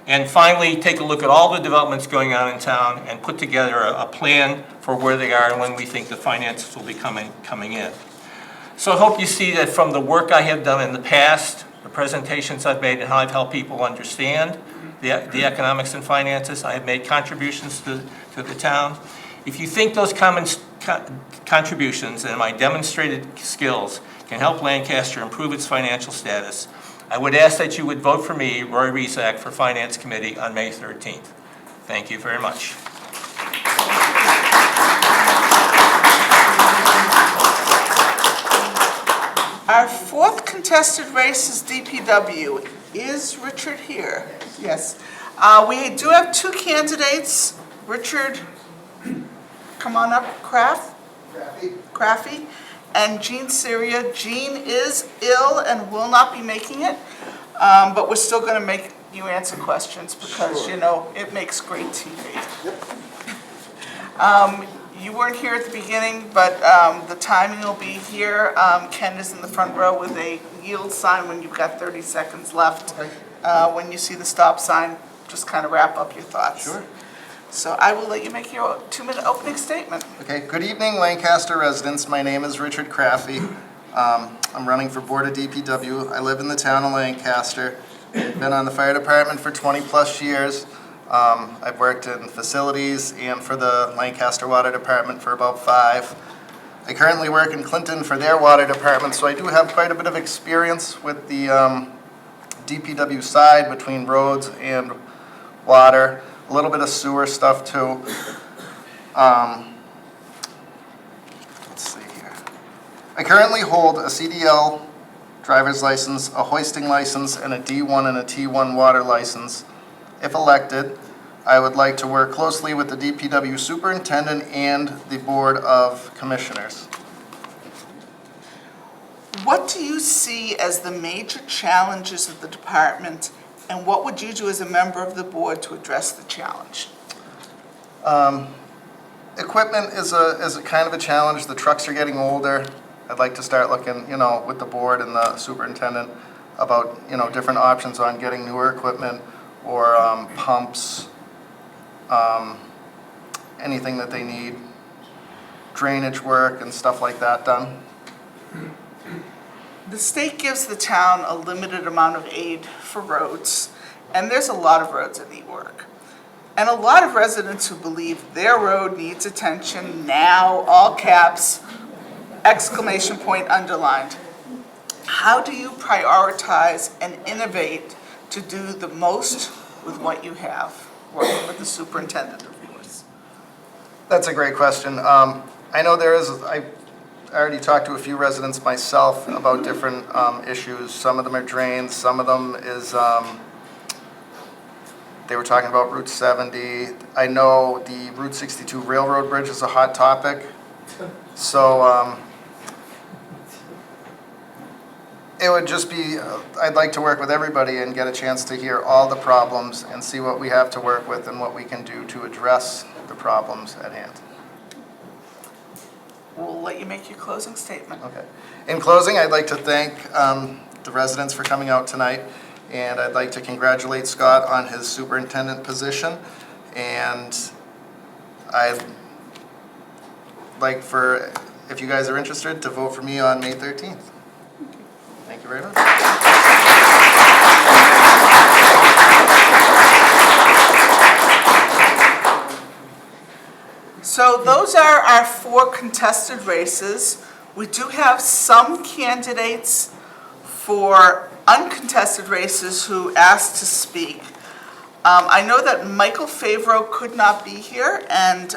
And finally, take a look at all the developments going on in town and put together a plan for where they are and when we think the finances will be coming in. So I hope you see that from the work I have done in the past, the presentations I've made, and how I've helped people understand the economics and finances, I have made contributions to the town. If you think those contributions and my demonstrated skills can help Lancaster improve its financial status, I would ask that you would vote for me, Roy Rezac, for Finance Committee on May 13th. Thank you very much. Our fourth contested race is DPW. Is Richard here? Yes. We do have two candidates. Richard, come on up, Craffy, and Jean Syria. Jean is ill and will not be making it, but we're still going to make you answer questions because, sure, you know, it makes great TV. Yep. You weren't here at the beginning, but the timing will be here. Ken is in the front row with a yield sign when you've got 30 seconds left. Okay. When you see the stop sign, just kind of wrap up your thoughts. Sure. So I will let you make your 2-minute opening statement. Okay, good evening, Lancaster residents. My name is Richard Craffy. I'm running for Board of DPW. I live in the town of Lancaster. I've been on the fire department for 20 plus years. I've worked in facilities and for the Lancaster Water Department for about 5. I currently work in Clinton for their water department, so I do have quite a bit of experience with the DPW side between roads and water. A little bit of sewer stuff too. Let's see here. I currently hold a CDL driver's license, a hoisting license, and a D1 and a T1 water license. If elected, I would like to work closely with the DPW superintendent and the Board of Commissioners. What do you see as the major challenges of the department, and what would you do as a member of the board to address the challenge? Equipment is a kind of a challenge. The trucks are getting older. I'd like to start looking, you know, with the board and the superintendent about, you know, different options on getting newer equipment or pumps, anything that they need, drainage work and stuff like that done. The state gives the town a limited amount of aid for roads, and there's a lot of roads that need work. And a lot of residents who believe their road needs attention now, all caps, exclamation point underlined. How do you prioritize and innovate to do the most with what you have, working with the superintendent, of course? That's a great question. I know I already talked to a few residents myself about different issues. Some of them are drains, some of them is, they were talking about Route 70. I know the Route 62 Railroad Bridge is a hot topic. So it would just be, I'd like to work with everybody and get a chance to hear all the problems and see what we have to work with and what we can do to address the problems at hand. We'll let you make your closing statement. Okay. In closing, I'd like to thank the residents for coming out tonight And I'd like to congratulate Scott on his superintendent position. And I'd like for, if you guys are interested, to vote for me on May 13th. Thank you very much. So those are our 4 contested races. We do have some candidates for uncontested races who asked to speak. I know that Michael Favreau could not be here, and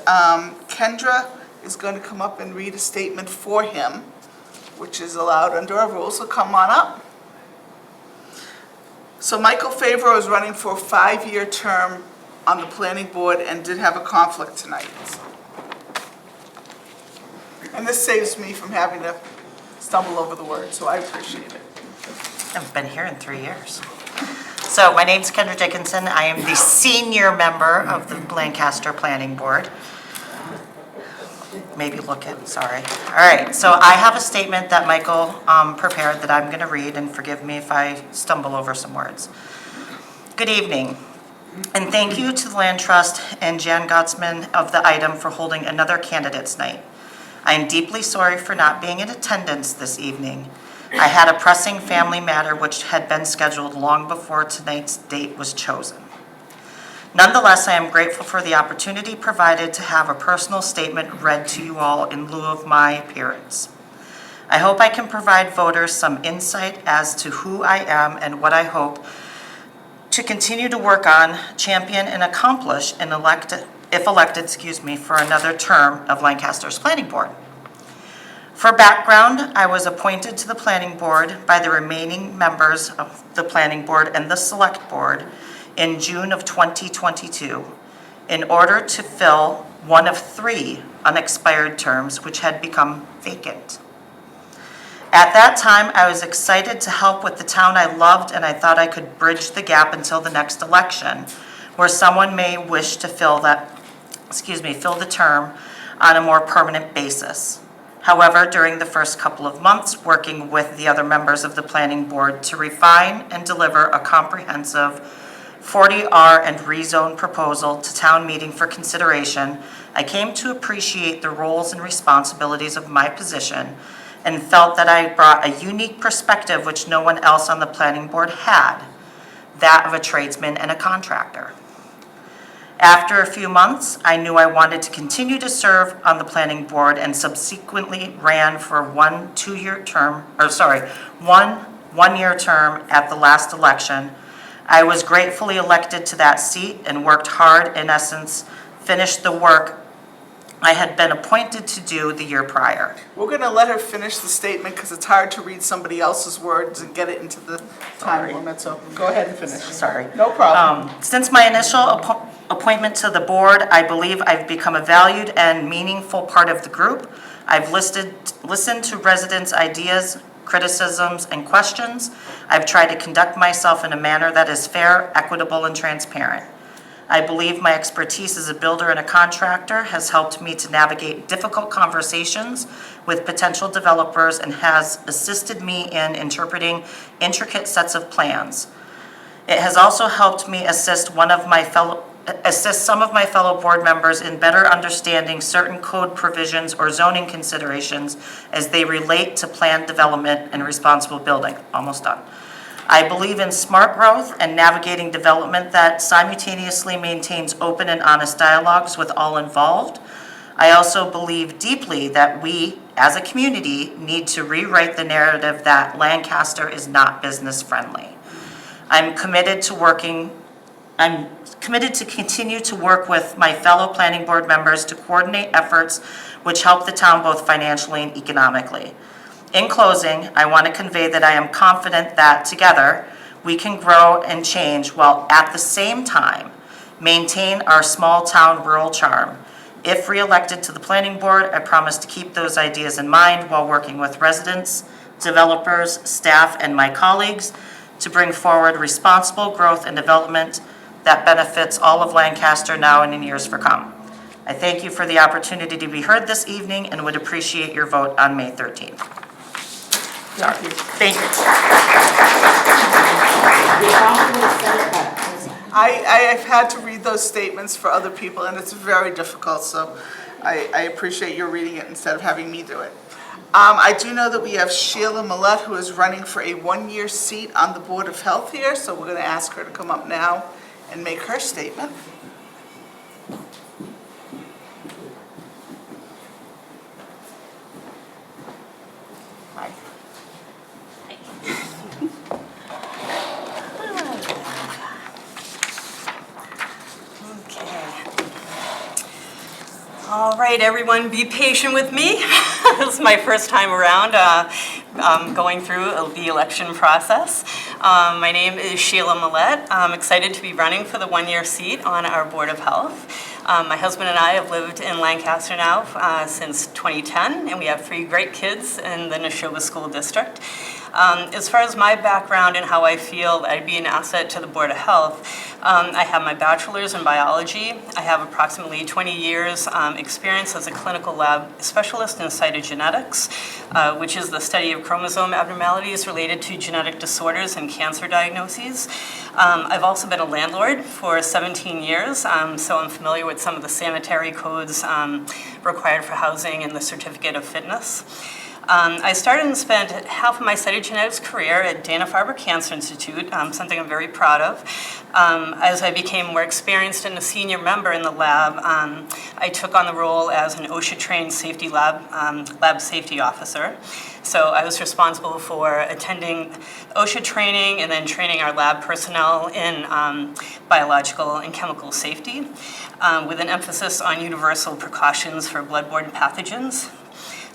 Kendra is going to come up and read a statement for him, which is allowed under our rules, so come on up. So Michael Favreau is running for a 5-year term on the planning board and did have a conflict tonight. And this saves me from having to stumble over the words, so I appreciate it. I've been here in 3 years. So my name's Kendra Dickinson. I am the senior member of the Lancaster Planning Board. Maybe look it, sorry. All right, so I have a statement that Michael prepared that I'm going to read, and forgive me if I stumble over some words. Good evening, and thank you to the Land Trust and Jan Gottsman of the item for holding another candidates night. I am deeply sorry for not being in attendance this evening. I had a pressing family matter which had been scheduled long before tonight's date was chosen. Nonetheless, I am grateful for the opportunity provided to have a personal statement read to you all in lieu of my appearance. I hope I can provide voters some insight as to who I am and what I hope to continue to work on, champion, and accomplish if elected, for another term of Lancaster's Planning Board. For background, I was appointed to the Planning Board by the remaining members of the Planning Board and the Select Board in June of 2022 in order to fill one of 3 unexpired terms which had become vacant. At that time, I was excited to help with the town I loved, and I thought I could bridge the gap until the next election, where someone may wish to fill the term on a more permanent basis. However, during the first couple of months, working with the other members of the Planning Board to refine and deliver a comprehensive 40R and rezone proposal to town meeting for consideration, I came to appreciate the roles and responsibilities of my position and felt that I brought a unique perspective which no one else on the Planning Board had, that of a tradesman and a contractor. After a few months, I knew I wanted to continue to serve on the Planning Board and subsequently ran for one one-year term at the last election. I was gratefully elected to that seat and worked hard, in essence, finished the work I had been appointed to do the year prior. We're going to let her finish the statement because it's hard to read somebody else's words and get it into the time limit, so go ahead and finish. Sorry. No problem. Since my initial appointment to the board, I believe I've become a valued and meaningful part of the group. I've listened to residents' ideas, criticisms, and questions. I've tried to conduct myself in a manner that is fair, equitable, and transparent. I believe my expertise as a builder and a contractor has helped me to navigate difficult conversations with potential developers and has assisted me in interpreting intricate sets of plans. It has also helped me assist some of my fellow board members in better understanding certain code provisions or zoning considerations as they relate to planned development and responsible building. Almost done. I believe in smart growth and navigating development that simultaneously maintains open and honest dialogues with all involved. I also believe deeply that we, as a community, need to rewrite the narrative that Lancaster is not business friendly. I'm committed to continue to work with my fellow planning board members to coordinate efforts which help the town both financially and economically. In closing, I want to convey that I am confident that together we can grow and change while at the same time maintain our small town rural charm. If re-elected to the planning board, I promise to keep those ideas in mind while working with residents, developers, staff, and my colleagues to bring forward responsible growth and development that benefits all of Lancaster now and in years to come. I thank you for the opportunity to be heard this evening and would appreciate your vote on May 13th. Thank you. Thank you. I've had to read those statements for other people, and it's very difficult, so I appreciate your reading it instead of having me do it. I do know that we have Sheila Millette, who is running for a one-year seat on the Board of Health here, so we're going to ask her to come up now and make her statement. Hi. All right, everyone, be patient with me. This is my first time around going through the election process. My name is Sheila Millette. I'm excited to be running for the one-year seat on our Board of Health. My husband and I have lived in Lancaster now since 2010, and we have 3 great kids in the Neshoba School District. As far as my background and how I feel I'd be an asset to the Board of Health, I have my bachelor's in biology. I have approximately 20 years experience as a clinical lab specialist in cytogenetics, which is the study of chromosome abnormalities related to genetic disorders and cancer diagnoses. I've also been a landlord for 17 years, so I'm familiar with some of the sanitary codes required for housing and the certificate of fitness. I started and spent half of my cytogenetics career at Dana-Farber Cancer Institute, something I'm very proud of. As I became more experienced and a senior member in the lab, I took on the role as an OSHA-trained safety lab safety officer. So I was responsible for attending OSHA training and then training our lab personnel in biological and chemical safety, with an emphasis on universal precautions for bloodborne pathogens.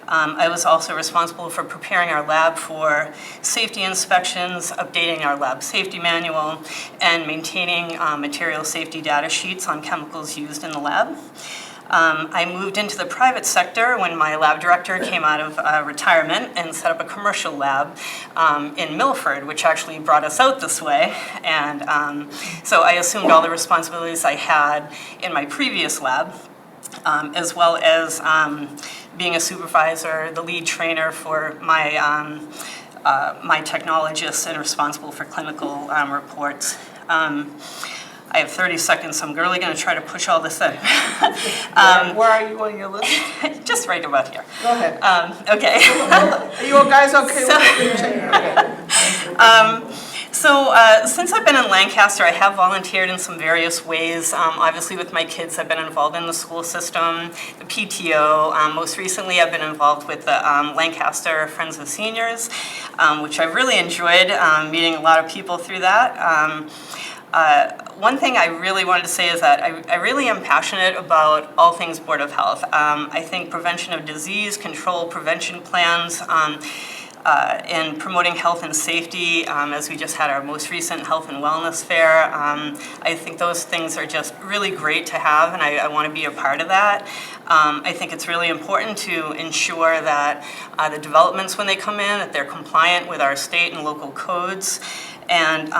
I was also responsible for preparing our lab for safety inspections, updating our lab safety manual, and maintaining material safety data sheets on chemicals used in the lab. I moved into the private sector when my lab director came out of retirement and set up a commercial lab in Milford, which actually brought us out this way. And so I assumed all the responsibilities I had in my previous lab, as well as being a supervisor, the lead trainer for my, my technologists and responsible for clinical reports. I have 30 seconds, so I'm really going to try to push all this in. Where are you on your list? Just right about here. Go ahead. Okay. Are you guys okay with it? So since I've been in Lancaster, I have volunteered in some various ways. Obviously with my kids, I've been involved in the school system, the PTO. Most recently, I've been involved with the Lancaster Friends of Seniors, which I've really enjoyed, meeting a lot of people through that. One thing I really wanted to say is that I really am passionate about all things Board of Health. I think prevention of disease, control, prevention plans, and promoting health and safety, as we just had our most recent health and wellness fair. I think those things are just really great to have, and I want to be a part of that. I think it's really important to ensure that the developments when they come in, that they're compliant with our state and local codes. And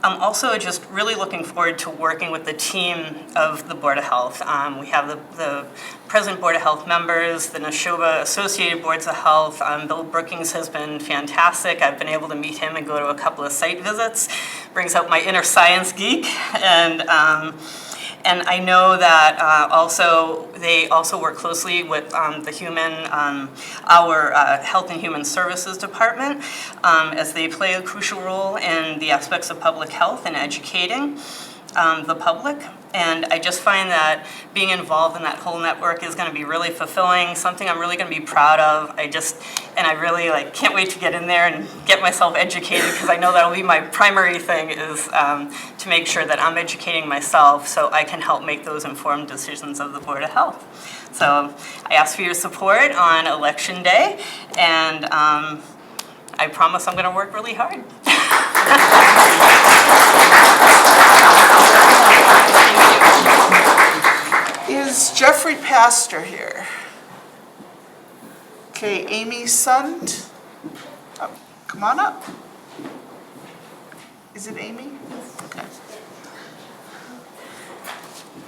I'm also just really looking forward to working with the team of the Board of Health. We have the present Board of Health members, the Neshoba Associated Boards of Health. Bill Brookings has been fantastic. I've been able to meet him and go to a couple of site visits. Brings out my inner science geek. And I know that they also work closely with our Health and Human Services Department, as they play a crucial role in the aspects of public health and educating the public. And I just find that being involved in that whole network is going to be really fulfilling, something I'm really going to be proud of. I really can't wait to get in there and get myself educated, because I know that'll be my primary thing, is to make sure that I'm educating myself so I can help make those informed decisions of the Board of Health. So I ask for your support on Election Day, and I promise I'm going to work really hard. Is Jeffrey Pastor here? Okay, Amy Sund, come on up. Is it Amy? Okay.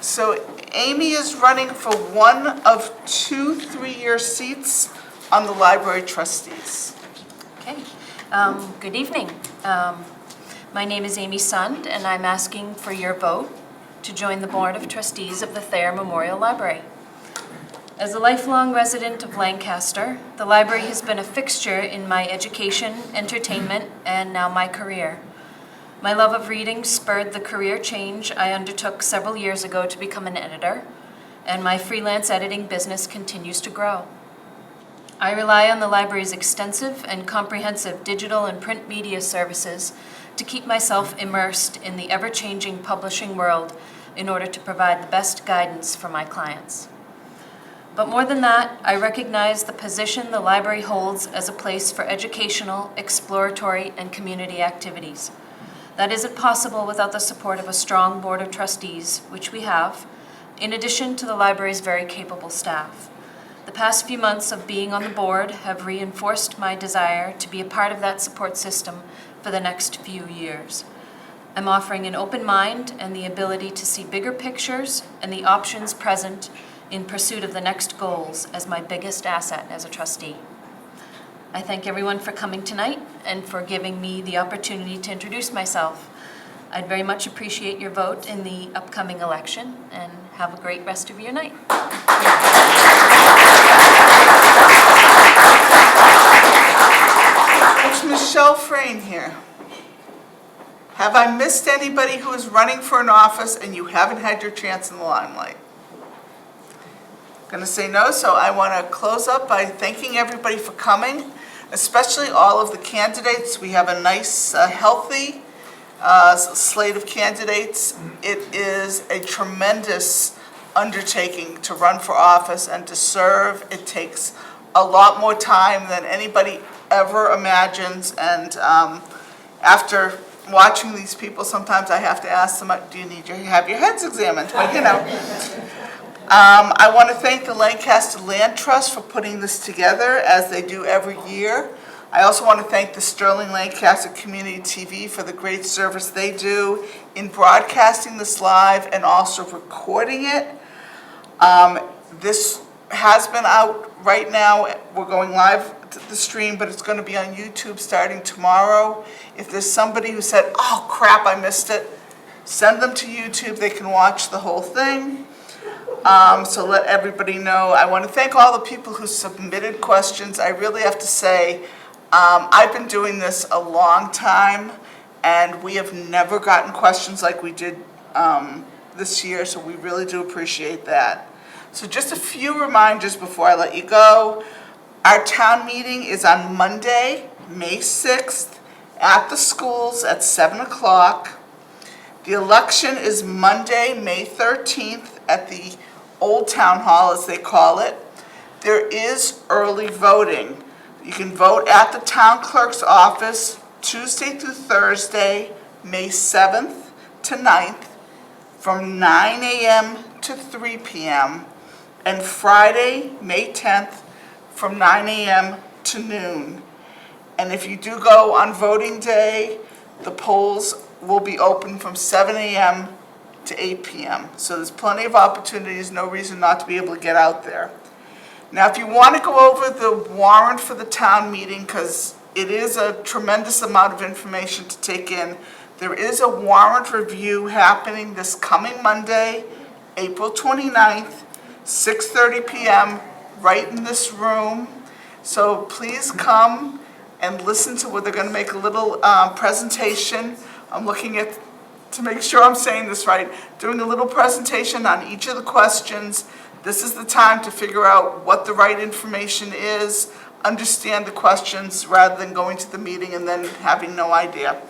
So Amy is running for one of 2 3-year seats on the library trustees. Okay. Good evening. My name is Amy Sund, and I'm asking for your vote to join the Board of Trustees of the Thayer Memorial Library. As a lifelong resident of Lancaster, the library has been a fixture in my education, entertainment, and now my career. My love of reading spurred the career change I undertook several years ago to become an editor, and my freelance editing business continues to grow. I rely on the library's extensive and comprehensive digital and print media services to keep myself immersed in the ever-changing publishing world in order to provide the best guidance for my clients. But more than that, I recognize the position the library holds as a place for educational, exploratory, and community activities. That isn't possible without the support of a strong board of trustees, which we have, in addition to the library's very capable staff. The past few months of being on the board have reinforced my desire to be a part of that support system for the next few years. I'm offering an open mind and the ability to see bigger pictures and the options present in pursuit of the next goals as my biggest asset as a trustee. I thank everyone for coming tonight and for giving me the opportunity to introduce myself. I'd very much appreciate your vote in the upcoming election, and have a great rest of your night. It's Michelle Frayne here. Have I missed anybody who is running for an office and you haven't had your chance in the limelight? Going to say no, so I want to close up by thanking everybody for coming, especially all of the candidates. We have a nice, healthy slate of candidates. It is a tremendous undertaking to run for office and to serve. It takes a lot more time than anybody ever imagines, and after watching these people, sometimes I have to ask them, do you need to have your heads examined? But you know. I want to thank the Lancaster Land Trust for putting this together, as they do every year. I also want to thank the Sterling-Lancaster Community TV for the great service they do in broadcasting this live and also recording it. This has been out right now. We're going live to the stream, but it's going to be on YouTube starting tomorrow. If there's somebody who said, oh crap, I missed it, send them to YouTube. They can watch the whole thing. So let everybody know. I want to thank all the people who submitted questions. I really have to say, I've been doing this a long time, and we have never gotten questions like we did this year, so we really do appreciate that. So just a few reminders before I let you go. Our town meeting is on Monday, May 6th, at the schools at 7 o'clock. The election is Monday, May 13th, at the Old Town Hall, as they call it. There is early voting. You can vote at the town clerk's office Tuesday through Thursday, May 7th to 9th, from 9 a.m. to 3 p.m., and Friday, May 10th, from 9 a.m. to noon. And if you do go on voting day, the polls will be open from 7 a.m. to 8 p.m. So there's plenty of opportunities, no reason not to be able to get out there. Now, if you want to go over the warrant for the town meeting, because it is a tremendous amount of information to take in, there is a warrant review happening this coming Monday, April 29th, 6:30 p.m., right in this room. So please come and listen to what they're going to make a little presentation. I'm looking at, to make sure I'm saying this right, doing a little presentation on each of the questions. This is the time to figure out what the right information is, understand the questions, rather than going to the meeting and then having no idea.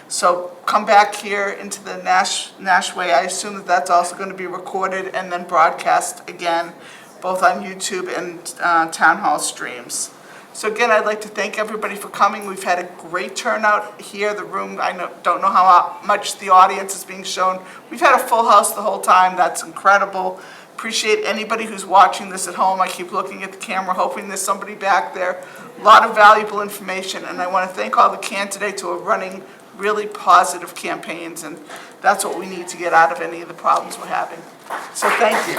So come back here into the Nash Way. I assume that that's also going to be recorded and then broadcast again, both on YouTube and Town Hall streams. So again, I'd like to thank everybody for coming. We've had a great turnout here. The room, don't know how much the audience is being shown. We've had a full house the whole time. That's incredible. Appreciate anybody who's watching this at home. I keep looking at the camera, hoping there's somebody back there. A lot of valuable information, and I want to thank all the candidates who are running really positive campaigns, and that's what we need to get out of any of the problems we're having. So thank you.